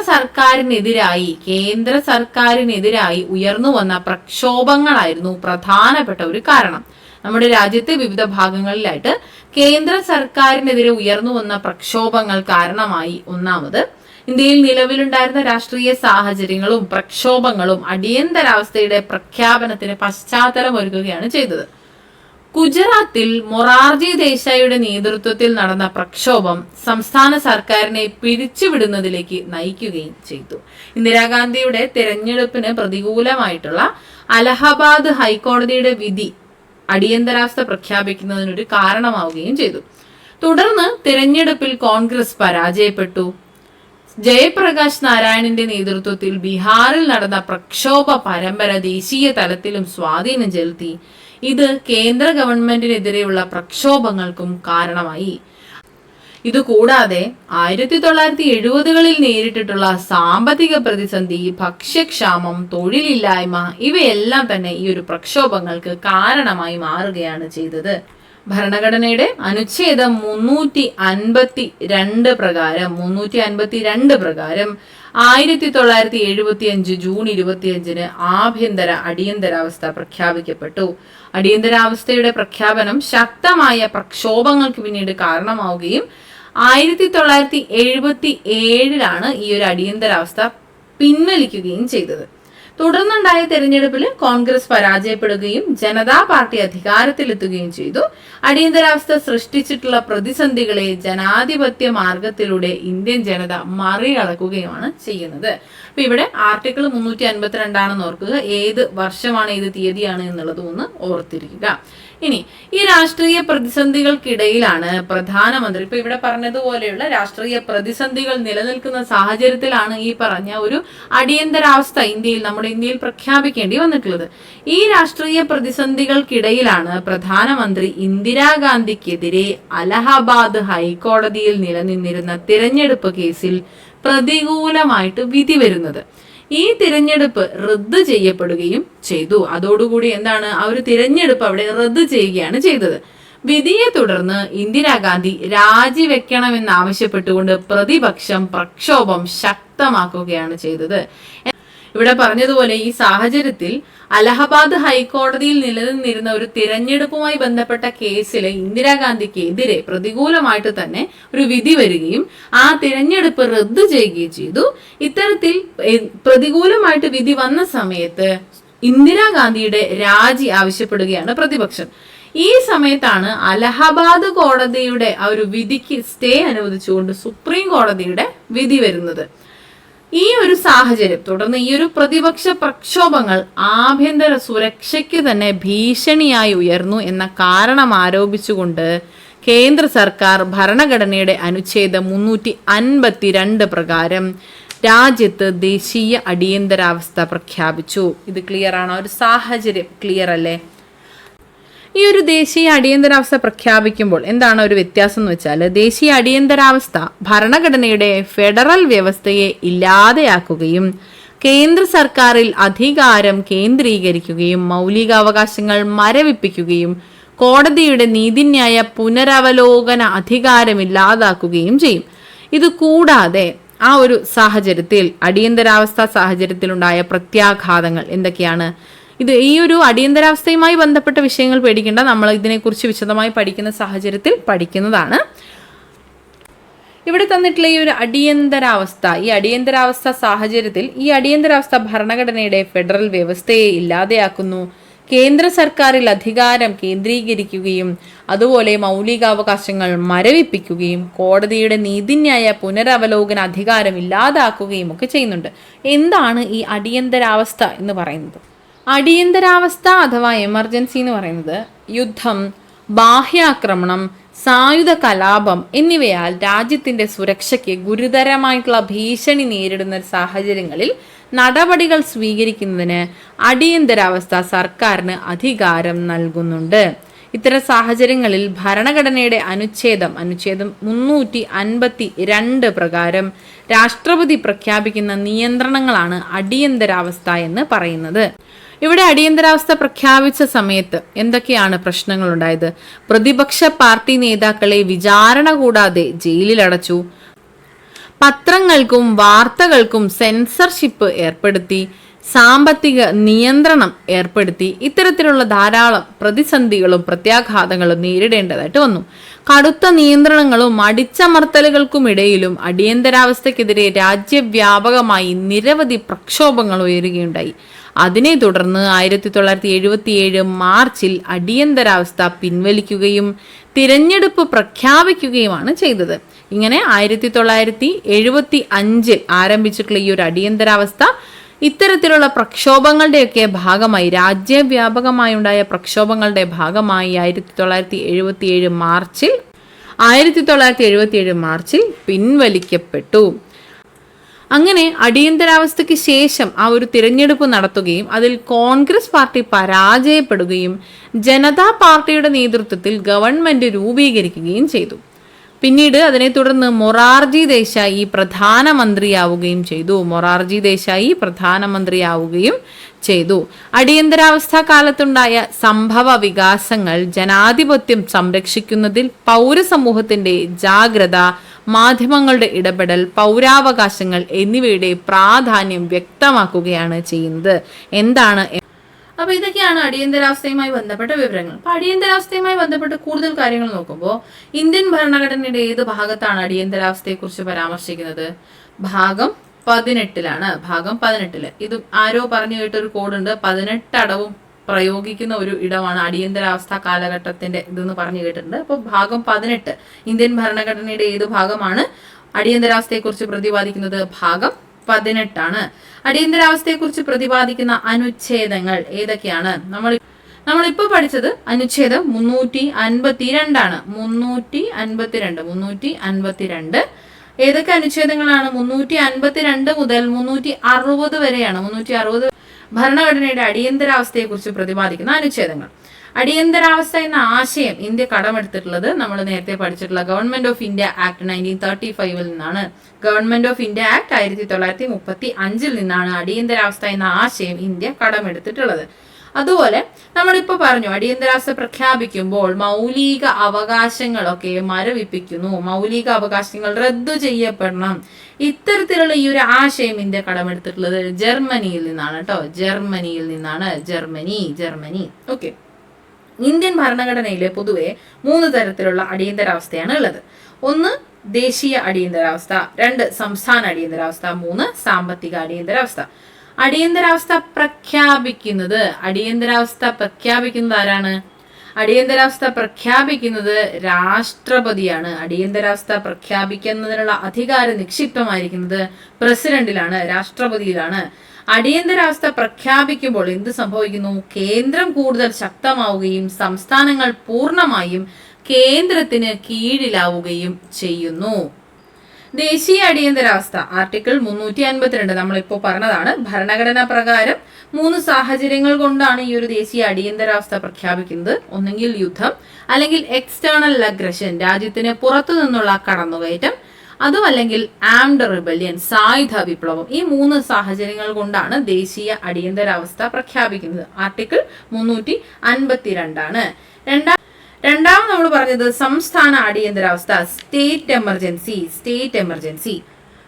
സർക്കാരിനെതിരായി ഉയർന്നു വന്ന പ്രക്ഷോഭങ്ങളായിരുന്നു പ്രധാനപ്പെട്ട ഒരു കാരണം. നമ്മുടെ രാജ്യത്തെ വിവിധ ഭാഗങ്ങളിലായിട്ട് കേന്ദ്ര സർക്കാരിനെതിരെ ഉയർന്നു വന്ന പ്രക്ഷോഭങ്ങൾ കാരണമായി ഒന്നാമത് ഇന്ത്യയിൽ നിലവിലുണ്ടായിരുന്ന രാഷ്ട്രീയ സാഹചര്യങ്ങളും പ്രക്ഷോഭങ്ങളും അടിയന്തരാവസ്ഥയുടെ പ്രഖ്യാപനത്തിന് പശ്ചാത്തലം ഒരുക്കുകയാണ് ചെയ്തത്. ഗുജറാത്തിൽ മൊറാർജി ദേശായിയുടെ നേതൃത്വത്തിൽ നടന്ന പ്രക്ഷോഭം സംസ്ഥാന സർക്കാരിനെ പിരിച്ചുവിടുന്നതിലേക്ക് നയിക്കുകയും ചെയ്തു. ഇന്ദിരാഗാന്ധിയുടെ തെരഞ്ഞെടുപ്പിന് പ്രതികൂലമായിട്ടുള്ള അലഹബാദ് ഹൈക്കോടതിയുടെ വിധി അടിയന്തരാവസ്ഥ പ്രഖ്യാപിക്കുന്നതിനൊരു കാരണമാവുകയും ചെയ്തു. തുടർന്ന് തിരഞ്ഞെടുപ്പിൽ കോൺഗ്രസ് പരാജയപ്പെട്ടു. ജയപ്രകാശ് നാരായണിന്റെ നേതൃത്വത്തിൽ ബീഹാറിൽ നടന്ന പ്രക്ഷോഭ പരമ്പര ദേശീയ തലത്തിലും സ്വാധീനം ചെലുത്തി. ഇത് കേന്ദ്ര ഗവൺമെന്റിനെതിരെയുള്ള പ്രക്ഷോഭങ്ങൾക്കും കാരണമായി. ഇതുകൂടാതെ 1970കളിൽ നേരിട്ടിട്ടുള്ള സാമ്പത്തിക പ്രതിസന്ധി, ഭക്ഷ്യക്ഷാമം, തൊഴിലില്ലായ്മ ഇവയെല്ലാം തന്നെ ഈ ഒരു പ്രക്ഷോഭങ്ങൾക്ക് കാരണമായി മാറുകയാണ് ചെയ്തത്. ഭരണഘടനയുടെ അനുച്ഛേദം 352 പ്രകാരം 1975 ജൂൺ 25 ആഭ്യന്തര അടിയന്തരാവസ്ഥ പ്രഖ്യാപിക്കപ്പെട്ടു. അടിയന്തരാവസ്ഥയുടെ പ്രഖ്യാപനം ശക്തമായ പ്രക്ഷോഭങ്ങൾക്ക് പിന്നീട് കാരണമാവുകയും 1977 ഈ ഒരു അടിയന്തരാവസ്ഥ പിൻവലിക്കുകയും ചെയ്തത്. തുടർന്നുണ്ടായ തെരഞ്ഞെടുപ്പിൽ കോൺഗ്രസ് പരാജയപ്പെടുകയും ജനതാ പാർട്ടി അധികാരത്തിലെത്തുകയും ചെയ്തു. അടിയന്തരാവസ്ഥ സൃഷ്ടിച്ചിട്ടുള്ള പ്രതിസന്ധികളെ ജനാധിപത്യ മാർഗത്തിലൂടെ ഇന്ത്യൻ ജനത മറികടക്കുകയുമാണ് ചെയ്യുന്നത്. അപ്പൊ ഇവിടെ ആർട്ടിക്കിൾ 352 ഓർക്കുക. ഏത് വർഷമാണ്, ഏത് തീയതിയാണ് എന്നുള്ളത് ഒന്ന് ഓർത്തിരിക്കുക. ഇനി ഈ രാഷ്ട്രീയ പ്രതിസന്ധികൾക്കിടയിലാണ് പ്രധാനമന്ത്രി, ഇപ്പൊ ഇവിടെ പറഞ്ഞതുപോലെയുള്ള രാഷ്ട്രീയ പ്രതിസന്ധികൾ നിലനിൽക്കുന്ന സാഹചര്യത്തിലാണ് ഈ പറഞ്ഞ ഒരു അടിയന്തരാവസ്ഥ നമ്മുടെ ഇന്ത്യയിൽ പ്രഖ്യാപിക്കേണ്ടി വന്നിട്ടുള്ളത്. ഈ രാഷ്ട്രീയ പ്രതിസന്ധികൾക്കിടയിലാണ് പ്രധാനമന്ത്രി ഇന്ദിരാഗാന്ധിക്കെതിരെ അലഹബാദ് ഹൈക്കോടതിയിൽ നിലനിന്നിരുന്ന തിരഞ്ഞെടുപ്പ് കേസിൽ പ്രതികൂലമായിട്ട് വിധി വരുന്നത്. ഈ തിരഞ്ഞെടുപ്പ് റദ്ദ് ചെയ്യപ്പെടുകയും ചെയ്തു. അതോടുകൂടി എന്താണ്, ആ ഒരു തിരഞ്ഞെടുപ്പ് അവിടെ റദ്ദ് ചെയ്യുകയാണ് ചെയ്തത്. വിധിയെ തുടർന്ന് ഇന്ദിരാഗാന്ധി രാജിവെക്കണമെന്നാവശ്യപ്പെട്ടുകൊണ്ട് പ്രതിപക്ഷം പ്രക്ഷോഭം ശക്തമാക്കുകയാണ് ചെയ്തത്. ഇവിടെ പറഞ്ഞതുപോലെ ഈ സാഹചര്യത്തിൽ അലഹബാദ് ഹൈക്കോടതിയിൽ നിലനിന്നിരുന്ന ഒരു തിരഞ്ഞെടുപ്പുമായി ബന്ധപ്പെട്ട കേസിൽ ഇന്ദിരാഗാന്ധിക്ക് എതിരെ പ്രതികൂലമായിട്ട് തന്നെ ഒരു വിധി വരികയും ആ തിരഞ്ഞെടുപ്പ് റദ്ദു ചെയ്യുകയും ചെയ്തു. ഇത്തരത്തിൽ പ്രതികൂലമായിട്ട് വിധി വന്ന സമയത്ത് ഇന്ദിരാഗാന്ധിയുടെ രാജി ആവശ്യപ്പെടുകയാണ് പ്രതിപക്ഷം. ഈ സമയത്താണ് അലഹബാദ് കോടതിയുടെ ആ ഒരു വിധിക്ക് സ്റ്റേ അനുവദിച്ചുകൊണ്ട് സുപ്രീം കോടതിയുടെ വിധി വരുന്നത്. ഈ ഒരു സാഹചര്യം തുടർന്ന് ഈ ഒരു പ്രതിപക്ഷ പ്രക്ഷോഭങ്ങൾ ആഭ്യന്തര സുരക്ഷയ്ക്ക് തന്നെ ഭീഷണിയായി ഉയർന്നു എന്ന കാരണം ആരോപിച്ചുകൊണ്ട് കേന്ദ്ര സർക്കാർ ഭരണഘടനയുടെ അനുച്ഛേദം 352 പ്രകാരം രാജ്യത്ത് ദേശീയ അടിയന്തരാവസ്ഥ പ്രഖ്യാപിച്ചു. ഇത് ക്ലിയർ ആണോ? ഒരു സാഹചര്യം ക്ലിയർ അല്ലേ? ഈ ഒരു ദേശീയ അടിയന്തരാവസ്ഥ പ്രഖ്യാപിക്കുമ്പോൾ എന്താണ് ഒരു വ്യത്യാസം എന്ന് വെച്ചാൽ, ദേശീയ അടിയന്തരാവസ്ഥ ഭരണഘടനയുടെ ഫെഡറൽ വ്യവസ്ഥയെ ഇല്ലാതെയാക്കുകയും കേന്ദ്ര സർക്കാരിൽ അധികാരം കേന്ദ്രീകരിക്കുകയും മൗലികാവകാശങ്ങൾ മരവിപ്പിക്കുകയും കോടതിയുടെ നീതിന്യായ പുനരവലോകന അധികാരമില്ലാതാക്കുകയും ചെയ്യും. ഇത് കൂടാതെ ആ ഒരു സാഹചര്യത്തിൽ അടിയന്തരാവസ്ഥ സാഹചര്യത്തിലുണ്ടായ പ്രത്യാഘാതങ്ങൾ എന്തൊക്കെയാണ്? ഈ ഒരു അടിയന്തരാവസ്ഥയുമായി ബന്ധപ്പെട്ട വിഷയങ്ങൾ പേടിക്കേണ്ട, നമ്മൾ ഇതിനെക്കുറിച്ച് വിശദമായി പഠിക്കുന്ന സാഹചര്യത്തിൽ പഠിക്കുന്നതാണ്. ഇവിടെ തന്നിട്ടുള്ള ഈ ഒരു അടിയന്തരാവസ്ഥ, ഈ അടിയന്തരാവസ്ഥ സാഹചര്യത്തിൽ ഈ അടിയന്തരാവസ്ഥ ഭരണഘടനയുടെ ഫെഡറൽ വ്യവസ്ഥയെ ഇല്ലാതെയാക്കുന്നു, കേന്ദ്ര സർക്കാരിൽ അധികാരം കേന്ദ്രീകരിക്കുകയും അതുപോലെ മൗലികാവകാശങ്ങൾ മരവിപ്പിക്കുകയും കോടതിയുടെ നീതിന്യായ പുനരവലോകന അധികാരം ഇല്ലാതാക്കുകയും ഒക്കെ ചെയ്യുന്നുണ്ട്. എന്താണ് ഈ അടിയന്തരാവസ്ഥ എന്ന് പറയുന്നത്? അടിയന്തരാവസ്ഥ അഥവാ എമർജൻസി എന്ന് പറയുന്നത് യുദ്ധം, ബാഹ്യാക്രമണം, സായുധ കലാപം എന്നിവയാൽ രാജ്യത്തിന്റെ സുരക്ഷയ്ക്ക് ഗുരുതരമായിട്ടുള്ള ഭീഷണി നേരിടുന്ന സാഹചര്യങ്ങളിൽ നടപടികൾ സ്വീകരിക്കുന്നതിന് അടിയന്തരാവസ്ഥ സർക്കാരിന് അധികാരം നൽകുന്നുണ്ട്. ഇത്തരം സാഹചര്യങ്ങളിൽ ഭരണഘടനയുടെ അനുച്ഛേദം 352 പ്രകാരം രാഷ്ട്രപതി പ്രഖ്യാപിക്കുന്ന നിയന്ത്രണങ്ങളാണ് അടിയന്തരാവസ്ഥ എന്ന് പറയുന്നത്. ഇവിടെ അടിയന്തരാവസ്ഥ പ്രഖ്യാപിച്ച സമയത്ത് എന്തൊക്കെയാണ് പ്രശ്നങ്ങൾ ഉണ്ടായത്? പ്രതിപക്ഷ പാർട്ടി നേതാക്കളെ വിചാരണ കൂടാതെ ജയിലിലടച്ചു, പത്രങ്ങൾക്കും വാർത്തകൾക്കും സെൻസർഷിപ്പ് ഏർപ്പെടുത്തി, സാമ്പത്തിക നിയന്ത്രണം ഏർപ്പെടുത്തി. ഇത്തരത്തിലുള്ള ധാരാളം പ്രതിസന്ധികളും പ്രത്യാഘാതങ്ങളും നേരിടേണ്ടതായിട്ട് വന്നു. കടുത്ത നിയന്ത്രണങ്ങളും അടിച്ചമർത്തലുകൾക്കുമിടയിലും അടിയന്തരാവസ്ഥക്കെതിരെ രാജ്യവ്യാപകമായി നിരവധി പ്രക്ഷോഭങ്ങൾ ഉയരുകയുണ്ടായി. അതിനെ തുടർന്ന് 1977 മാർച്ചിൽ അടിയന്തരാവസ്ഥ പിൻവലിക്കുകയും തിരഞ്ഞെടുപ്പ് പ്രഖ്യാപിക്കുകയുമാണ് ചെയ്തത്. ഇങ്ങനെ 1975 ആരംഭിച്ചിട്ടുള്ള ഈ ഒരു അടിയന്തരാവസ്ഥ ഇത്തരത്തിലുള്ള പ്രക്ഷോഭങ്ങളുടെയൊക്കെ ഭാഗമായി, രാജ്യവ്യാപകമായി ഉണ്ടായ പ്രക്ഷോഭങ്ങളുടെ ഭാഗമായി 1977 മാർച്ചിൽ പിൻവലിക്കപ്പെട്ടു. അങ്ങനെ അടിയന്തരാവസ്ഥയ്ക്ക് ശേഷം ആ ഒരു തിരഞ്ഞെടുപ്പ് നടത്തുകയും അതിൽ കോൺഗ്രസ് പാർട്ടി പരാജയപ്പെടുകയും ജനതാ പാർട്ടിയുടെ നേതൃത്വത്തിൽ ഗവൺമെന്റ് രൂപീകരിക്കുകയും ചെയ്തു. പിന്നീട് അതിനെ തുടർന്ന് മൊറാർജി ദേശായി പ്രധാനമന്ത്രിയാവുകയും ചെയ്തു. അടിയന്തരാവസ്ഥ കാലത്തുണ്ടായ സംഭവ വികാസങ്ങൾ ജനാധിപത്യം സംരക്ഷിക്കുന്നതിൽ പൗരസമൂഹത്തിന്റെ ജാഗ്രത, മാധ്യമങ്ങളുടെ ഇടപെടൽ, പൗരാവകാശങ്ങൾ എന്നിവയുടെ പ്രാധാന്യം വ്യക്തമാക്കുകയാണ് ചെയ്യുന്നത്. എന്താണ്? അപ്പൊ ഇതൊക്കെയാണ് അടിയന്തരാവസ്ഥയുമായി ബന്ധപ്പെട്ട വിവരങ്ങൾ. അപ്പൊ അടിയന്തരാവസ്ഥയുമായി ബന്ധപ്പെട്ട് കൂടുതൽ കാര്യങ്ങൾ നോക്കുമ്പോൾ ഇന്ത്യൻ ഭരണഘടനയുടെ ഏത് ഭാഗത്താണ് അടിയന്തരാവസ്ഥയെ കുറിച്ച് പരാമർശിക്കുന്നത്? ഭാഗം 18ലാണ്. ഭാഗം 18. ഇത് ആരോ പറഞ്ഞു കേട്ടൊരു കോഡുണ്ട്. 18 അടവും പ്രയോഗിക്കുന്ന ഒരു ഇടമാണ് അടിയന്തരാവസ്ഥ കാലഘട്ടത്തിന്റെ ഇതെന്ന് പറഞ്ഞു കേട്ടിട്ടുണ്ട്. അപ്പൊ ഭാഗം 18 ഇന്ത്യൻ ഭരണഘടനയുടെ ഏത് ഭാഗമാണ് അടിയന്തരാവസ്ഥയെ കുറിച്ച് പ്രതിപാദിക്കുന്നത്? ഭാഗം 18 അടിയന്തരാവസ്ഥയെ കുറിച്ച് പ്രതിപാദിക്കുന്ന അനുച്ഛേദങ്ങൾ ഏതൊക്കെയാണ്? നമ്മളിപ്പോ പഠിച്ചത് അനുച്ഛേദം 352 352. ഏതൊക്കെ അനുച്ഛേദങ്ങളാണ്? 352 മുതൽ 360 വരെയാണ്. 360 ഭരണഘടനയുടെ അടിയന്തരാവസ്ഥയെ കുറിച്ച് പ്രതിപാദിക്കുന്ന അനുച്ഛേദങ്ങൾ. അടിയന്തരാവസ്ഥ എന്ന ആശയം ഇന്ത്യ കടമെടുത്തിട്ടുള്ളത് നമ്മൾ നേരത്തെ പഠിച്ചിട്ടുള്ള ഗവൺമെന്റ് ഓഫ് ഇന്ത്യ ആക്ട് 1935 നിന്നാണ്. ഗവൺമെന്റ് ഓഫ് ഇന്ത്യ ആക്ട് 1935 നിന്നാണ് അടിയന്തരാവസ്ഥ എന്ന ആശയം ഇന്ത്യ കടമെടുത്തിട്ടുള്ളത്. അതുപോലെ നമ്മളിപ്പോ പറഞ്ഞു അടിയന്തരാവസ്ഥ പ്രഖ്യാപിക്കുമ്പോൾ മൗലിക അവകാശങ്ങളൊക്കെ മരവിപ്പിക്കുന്നു, മൗലിക അവകാശങ്ങൾ റദ്ദു ചെയ്യപ്പെടണം. ഇത്തരത്തിലുള്ള ഈ ഒരു ആശയം ഇന്ത്യ കടമെടുത്തിട്ടുള്ളത് ജർമ്മനിയിൽ നിന്നാണ് കേട്ടോ. ജർമ്മനിയിൽ നിന്നാണ്. ജർമ്മനി. ഓക്കെ. ഇന്ത്യൻ ഭരണഘടനയിലെ പൊതുവെ 3 തരത്തിലുള്ള അടിയന്തരാവസ്ഥയാണ് ഉള്ളത്. 1 ദേശീയ അടിയന്തരാവസ്ഥ, 2 സംസ്ഥാന അടിയന്തരാവസ്ഥ, 3 സാമ്പത്തിക അടിയന്തരാവസ്ഥ. അടിയന്തരാവസ്ഥ പ്രഖ്യാപിക്കുന്നത് ആരാണ്? അടിയന്തരാവസ്ഥ പ്രഖ്യാപിക്കുന്നത് രാഷ്ട്രപതിയാണ്. അടിയന്തരാവസ്ഥ പ്രഖ്യാപിക്കുന്നതിനുള്ള അധികാരം നിക്ഷിപ്തമായിരിക്കുന്നത് പ്രസിഡന്റിലാണ്, രാഷ്ട്രപതിയിലാണ്. അടിയന്തരാവസ്ഥ പ്രഖ്യാപിക്കുമ്പോൾ എന്ത് സംഭവിക്കുന്നു? കേന്ദ്രം കൂടുതൽ ശക്തമാവുകയും സംസ്ഥാനങ്ങൾ പൂർണ്ണമായും കേന്ദ്രത്തിന് കീഴിലാവുകയും ചെയ്യുന്നു. ദേശീയ അടിയന്തരാവസ്ഥ ആർട്ടിക്കിൾ 352 നമ്മളിപ്പോ പറഞ്ഞതാണ്. ഭരണഘടനാ പ്രകാരം 3 സാഹചര്യങ്ങൾ കൊണ്ടാണ് ഈ ഒരു ദേശീയ അടിയന്തരാവസ്ഥ പ്രഖ്യാപിക്കുന്നത്. ഒന്നെങ്കിൽ യുദ്ധം, അല്ലെങ്കിൽ എക്സ്റ്റേണൽ അഗ്രഷൻ, രാജ്യത്തിന് പുറത്തു നിന്നുള്ള കടന്നുകയറ്റം, അതും അല്ലെങ്കിൽ ആംഡ് റിബല്യൻ, സായുധ വിപ്ലവം. ഈ 3 സാഹചര്യങ്ങൾ കൊണ്ടാണ് ദേശീയ അടിയന്തരാവസ്ഥ പ്രഖ്യാപിക്കുന്നത്. ആർട്ടിക്കിൾ 352. രണ്ടാമത് നമ്മൾ പറഞ്ഞത് സംസ്ഥാന അടിയന്തരാവസ്ഥ, സ്റ്റേറ്റ് എമർജൻസി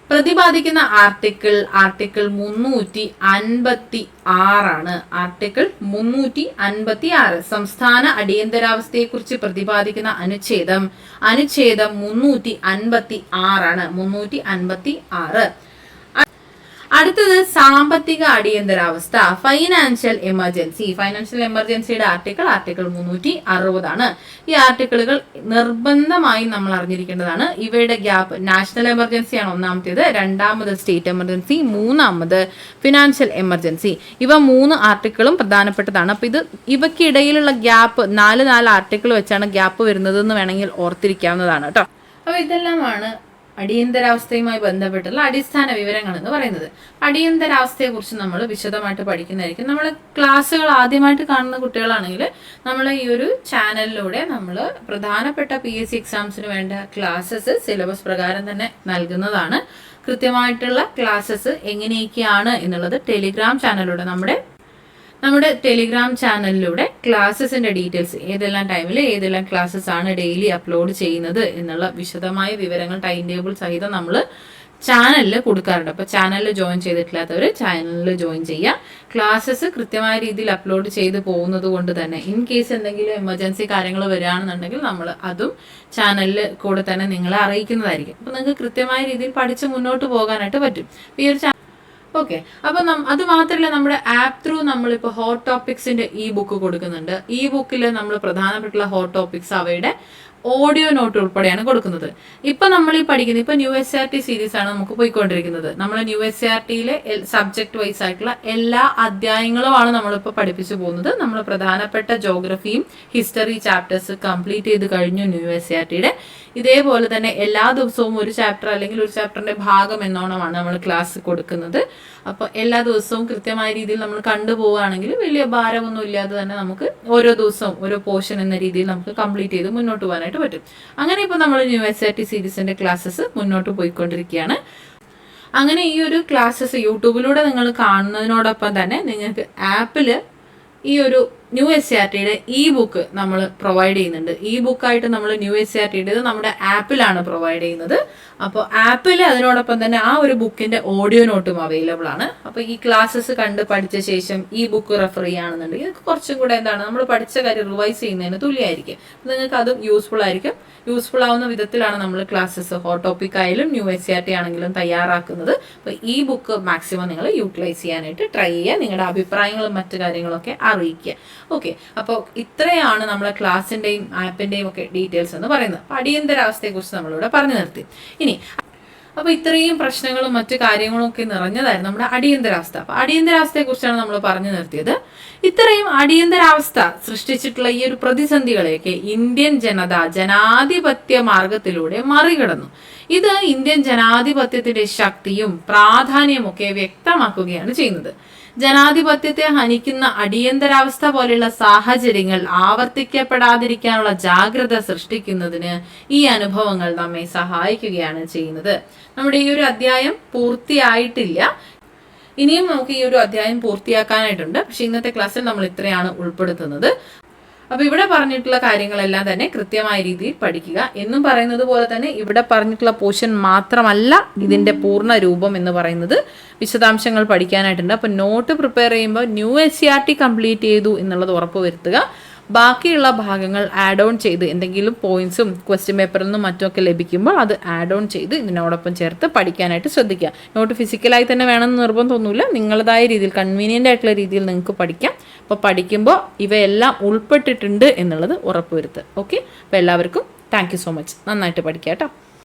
പ്രതിപാദിക്കുന്ന ആർട്ടിക്കിൾ 356 ആർട്ടിക്കിൾ 356 സംസ്ഥാന അടിയന്തരാവസ്ഥയെ കുറിച്ച് പ്രതിപാദിക്കുന്ന അനുച്ഛേദം 356 356. അടുത്തത് സാമ്പത്തിക അടിയന്തരാവസ്ഥ, ഫൈനാൻഷ്യൽ എമർജൻസിയുടെ ആർട്ടിക്കിൾ 360. ഈ ആർട്ടിക്കിളുകൾ നിർബന്ധമായും നമ്മൾ അറിഞ്ഞിരിക്കേണ്ടതാണ്. ഇവയുടെ ഗ്യാപ്പ്, നാഷണൽ എമർജൻസിയാണ് ഒന്നാമത്തേത്, രണ്ടാമത് സ്റ്റേറ്റ് എമർജൻസി, മൂന്നാമത് ഫിനാൻഷ്യൽ എമർജൻസി. ഇവ 3 ആർട്ടിക്കിളും പ്രധാനപ്പെട്ടതാണ്. അപ്പൊ ഇവയ്ക്കിടയിലുള്ള ഗ്യാപ്പ് 4 ആർട്ടിക്കിൾ വെച്ചാണ് ഗ്യാപ്പ് വരുന്നത് എന്ന് വേണമെങ്കിൽ ഓർത്തിരിക്കാവുന്നതാണ് കേട്ടോ. അപ്പൊ ഇതെല്ലാമാണ് അടിയന്തരാവസ്ഥയുമായി ബന്ധപ്പെട്ടുള്ള അടിസ്ഥാന വിവരങ്ങൾ എന്ന് പറയുന്നത്. അടിയന്തരാവസ്ഥയെ കുറിച്ച് നമ്മൾ വിശദമായിട്ട് പഠിക്കുന്നതായിരിക്കും. നമ്മൾ ക്ലാസ്സുകൾ ആദ്യമായിട്ട് കാണുന്ന കുട്ടികളാണെങ്കിൽ നമ്മൾ ഈ ഒരു ചാനലിലൂടെ നമ്മൾ പ്രധാനപ്പെട്ട PSC എക്സാംസിന് വേണ്ട ക്ലാസ്സസ് സിലബസ് പ്രകാരം തന്നെ നൽകുന്നതാണ്. കൃത്യമായിട്ടുള്ള ക്ലാസ്സസ് എങ്ങനെയൊക്കെയാണ് എന്നുള്ളത് ടെലിഗ്രാം ചാനലിലൂടെ നമ്മുടെ ടെലിഗ്രാം ചാനലിലൂടെ ക്ലാസ്സസിന്റെ ഡീറ്റെയിൽസ്, ഏതെല്ലാം ടൈമിൽ ഏതെല്ലാം ക്ലാസ്സസ് ആണ് ഡെയിലി അപ്ലോഡ് ചെയ്യുന്നത് എന്നുള്ള വിശദമായ വിവരങ്ങൾ ടൈം ടേബിൾ സഹിതം നമ്മൾ ചാനലിൽ കൊടുക്കാറുണ്ട്. അപ്പോൾ ചാനലിൽ ജോയിൻ ചെയ്തിട്ടില്ലാത്തവർ ചാനലിൽ ജോയിൻ ചെയ്യുക. ക്ലാസ്സസ് കൃത്യമായ രീതിയിൽ അപ്ലോഡ് ചെയ്ത് പോകുന്നത് കൊണ്ട് തന്നെ ഇൻ കേസ് എന്തെങ്കിലും എമർജൻസി കാര്യങ്ങൾ വരികയാണെന്നുണ്ടെങ്കിൽ നമ്മൾ അതും ചാനലിൽ കൂടെ തന്നെ നിങ്ങളെ അറിയിക്കുന്നതായിരിക്കും. അപ്പോൾ നിങ്ങൾക്ക് കൃത്യമായ രീതിയിൽ പഠിച്ച് മുന്നോട്ട് പോകാനായിട്ട് പറ്റും. ഈ ഒരു ഓക്കെ. അപ്പൊ അത് മാത്രമല്ല, നമ്മുടെ ആപ്പ് ത്രൂ നമ്മളിപ്പോൾ ഹോട്ട് ടോപ്പിക്സിന്റെ ബുക്ക് കൊടുക്കുന്നുണ്ട്. ഈ ബുക്കിൽ നമ്മൾ പ്രധാനപ്പെട്ടുള്ള ഹോട്ട് ടോപ്പിക്സ് അവയുടെ ഓഡിയോ നോട്ട് ഉൾപ്പെടെയാണ് കൊടുക്കുന്നത്. ഇപ്പൊ നമ്മൾ ഈ പഠിക്കുന്നത് ഇപ്പൊ NUSERT സീരീസ് ആണ് നമുക്ക് പോയിക്കൊണ്ടിരിക്കുന്നത്. നമ്മൾ NUSERTയിലെ സബ്ജക്ട് വൈസ് ആയിട്ടുള്ള എല്ലാ അധ്യായങ്ങളുമാണ് നമ്മളിപ്പോൾ പഠിപ്പിച്ചു പോകുന്നത്. നമ്മൾ പ്രധാനപ്പെട്ട ജോഗ്രഫിയും ഹിസ്റ്ററി ചാപ്റ്റേഴ്സ് കംപ്ലീറ്റ് ചെയ്ത് കഴിഞ്ഞു NUSERTയുടെ. ഇതേപോലെ തന്നെ എല്ലാ ദിവസവും ഒരു ചാപ്റ്റർ അല്ലെങ്കിൽ ഒരു ചാപ്റ്ററിന്റെ ഭാഗം എന്നോണമാണ് നമ്മൾ ക്ലാസ് കൊടുക്കുന്നത്. അപ്പോൾ എല്ലാ ദിവസവും കൃത്യമായ രീതിയിൽ നമ്മൾ കണ്ടുപോവുകയാണെങ്കിൽ വലിയ ഭാരമൊന്നും ഇല്ലാതെ തന്നെ നമുക്ക് ഓരോ ദിവസവും ഓരോ പോർഷൻ എന്ന രീതിയിൽ നമുക്ക് കംപ്ലീറ്റ് ചെയ്ത് മുന്നോട്ട് പോകാനായിട്ട് പറ്റും. അങ്ങനെ ഇപ്പോൾ നമ്മൾ ന്യൂ SRT സീരീസിന്റെ ക്ലാസ്സസ് മുന്നോട്ട് പോയിക്കൊണ്ടിരിക്കുകയാണ്. അങ്ങനെ ഈ ഒരു ക്ലാസ്സസ് യൂട്യൂബിലൂടെ നിങ്ങൾ കാണുന്നതിനോടൊപ്പം തന്നെ നിങ്ങൾക്ക് ആപ്പിൽ ഈ ഒരു ന്യൂ SRTയുടെ ബുക്ക് നമ്മൾ പ്രൊവൈഡ് ചെയ്യുന്നുണ്ട്. ബുക്കായിട്ട് നമ്മൾ ന്യൂ SRTയുടെ നമ്മുടെ ആപ്പിലാണ് പ്രൊവൈഡ് ചെയ്യുന്നത്. അപ്പോൾ ആപ്പിൽ അതിനോടൊപ്പം തന്നെ ആ ഒരു ബുക്കിന്റെ ഓഡിയോ നോട്ടും അവൈലബിൾ ആണ്. അപ്പോൾ ഈ ക്ലാസ്സസ് കണ്ട് പഠിച്ച ശേഷം ബുക്ക് റെഫർ ചെയ്യുകയാണെന്നുണ്ടെങ്കിൽ കുറച്ചും കൂടെ എന്താണ് നമ്മൾ പഠിച്ച കാര്യം റിവൈസ് ചെയ്യുന്നതിന് തുല്യമായിരിക്കും. നിങ്ങൾക്ക് അതും യൂസ്ഫുൾ ആയിരിക്കും. യൂസ്ഫുൾ ആവുന്ന വിധത്തിലാണ് നമ്മൾ ക്ലാസ്സസ് ഹോട്ട് ടോപ്പിക് ആയാലും ന്യൂ SRT ആണെങ്കിലും തയ്യാറാക്കുന്നത്. അപ്പോൾ ബുക്ക് മാക്സിമം നിങ്ങൾ യൂട്ടിലൈസ് ചെയ്യാനായിട്ട് ട്രൈ ചെയ്യുക. നിങ്ങളുടെ അഭിപ്രായങ്ങളും മറ്റു കാര്യങ്ങളൊക്കെ അറിയിക്കുക. ഓക്കെ, അപ്പോൾ ഇത്രയാണ് നമ്മളെ ക്ലാസ്സിന്റെയും ആപ്പിന്റെയും ഒക്കെ ഡീറ്റെയിൽസ് എന്ന് പറയുന്നത്. അപ്പോൾ അടിയന്തരാവസ്ഥയെ കുറിച്ച് നമ്മളിവിടെ പറഞ്ഞു നിർത്തി. ഇനി അപ്പൊ ഇത്രയും പ്രശ്നങ്ങളും മറ്റു കാര്യങ്ങളും ഒക്കെ നിറഞ്ഞതായിരുന്നു നമ്മുടെ അടിയന്തരാവസ്ഥ. അപ്പൊ അടിയന്തരാവസ്ഥയെ കുറിച്ചാണ് നമ്മൾ പറഞ്ഞു നിർത്തിയത്. ഇത്രയും അടിയന്തരാവസ്ഥ സൃഷ്ടിച്ചിട്ടുള്ള ഈ ഒരു പ്രതിസന്ധികളെയൊക്കെ ഇന്ത്യൻ ജനത ജനാധിപത്യ മാർഗത്തിലൂടെ മറികടന്നു. ഇത് ഇന്ത്യൻ ജനാധിപത്യത്തിന്റെ ശക്തിയും പ്രാധാന്യവും ഒക്കെ വ്യക്തമാക്കുകയാണ് ചെയ്യുന്നത്. ജനാധിപത്യത്തെ ഹനിക്കുന്ന അടിയന്തരാവസ്ഥ പോലെയുള്ള സാഹചര്യങ്ങൾ ആവർത്തിക്കപ്പെടാതിരിക്കാനുള്ള ജാഗ്രത സൃഷ്ടിക്കുന്നതിന് ഈ അനുഭവങ്ങൾ നമ്മെ സഹായിക്കുകയാണ് ചെയ്യുന്നത്. നമ്മുടെ ഈ ഒരു അധ്യായം പൂർത്തിയായിട്ടില്ല. ഇനിയും നമുക്ക് ഈ ഒരു അധ്യായം പൂർത്തിയാക്കാനായിട്ടുണ്ട്. പക്ഷെ ഇന്നത്തെ ക്ലാസ്സിൽ നമ്മൾ ഇത്രയാണ് ഉൾപ്പെടുത്തുന്നത്. അപ്പൊ ഇവിടെ പറഞ്ഞിട്ടുള്ള കാര്യങ്ങളെല്ലാം തന്നെ കൃത്യമായ രീതിയിൽ പഠിക്കുക. എന്നും പറയുന്നത് പോലെ തന്നെ ഇവിടെ പറഞ്ഞിട്ടുള്ള പോർഷൻ മാത്രമല്ല ഇതിന്റെ പൂർണ്ണ രൂപം എന്ന് പറയുന്നത്. വിശദാംശങ്ങൾ പഠിക്കാനായിട്ടുണ്ട്. അപ്പൊ നോട്ട് പ്രിപ്പയർ ചെയ്യുമ്പോൾ ന്യൂ SRT കംപ്ലീറ്റ് ചെയ്തു എന്നുള്ളത് ഉറപ്പ് വരുത്തുക. ബാക്കിയുള്ള ഭാഗങ്ങൾ ആഡ് ഓൺ ചെയ്ത് എന്തെങ്കിലും പോയിന്റ്സും ക്വസ്റ്റ്യൻ പേപ്പറിൽ നിന്നും മറ്റുമൊക്കെ ലഭിക്കുമ്പോൾ അത് ആഡ് ഓൺ ചെയ്ത് ഇതിനോടൊപ്പം ചേർത്ത് പഠിക്കാനായിട്ട് ശ്രദ്ധിക്കുക. നോട്ട് ഫിസിക്കലായി തന്നെ വേണമെന്ന് നിർബന്ധമൊന്നുമില്ല. നിങ്ങളുടേതായ രീതിയിൽ കൺവീനിയൻ്റ് ആയിട്ടുള്ള രീതിയിൽ നിങ്ങൾക്ക് പഠിക്കാം. അപ്പോൾ പഠിക്കുമ്പോൾ ഇവയെല്ലാം ഉൾപ്പെട്ടിട്ടുണ്ട് എന്നുള്ളത് ഉറപ്പ് വരുത്തുക. ഓക്കെ, അപ്പോൾ എല്ലാവർക്കും താങ്ക് യു സോ മച്ച്. നന്നായിട്ട് പഠിക്കാം കേട്ടോ.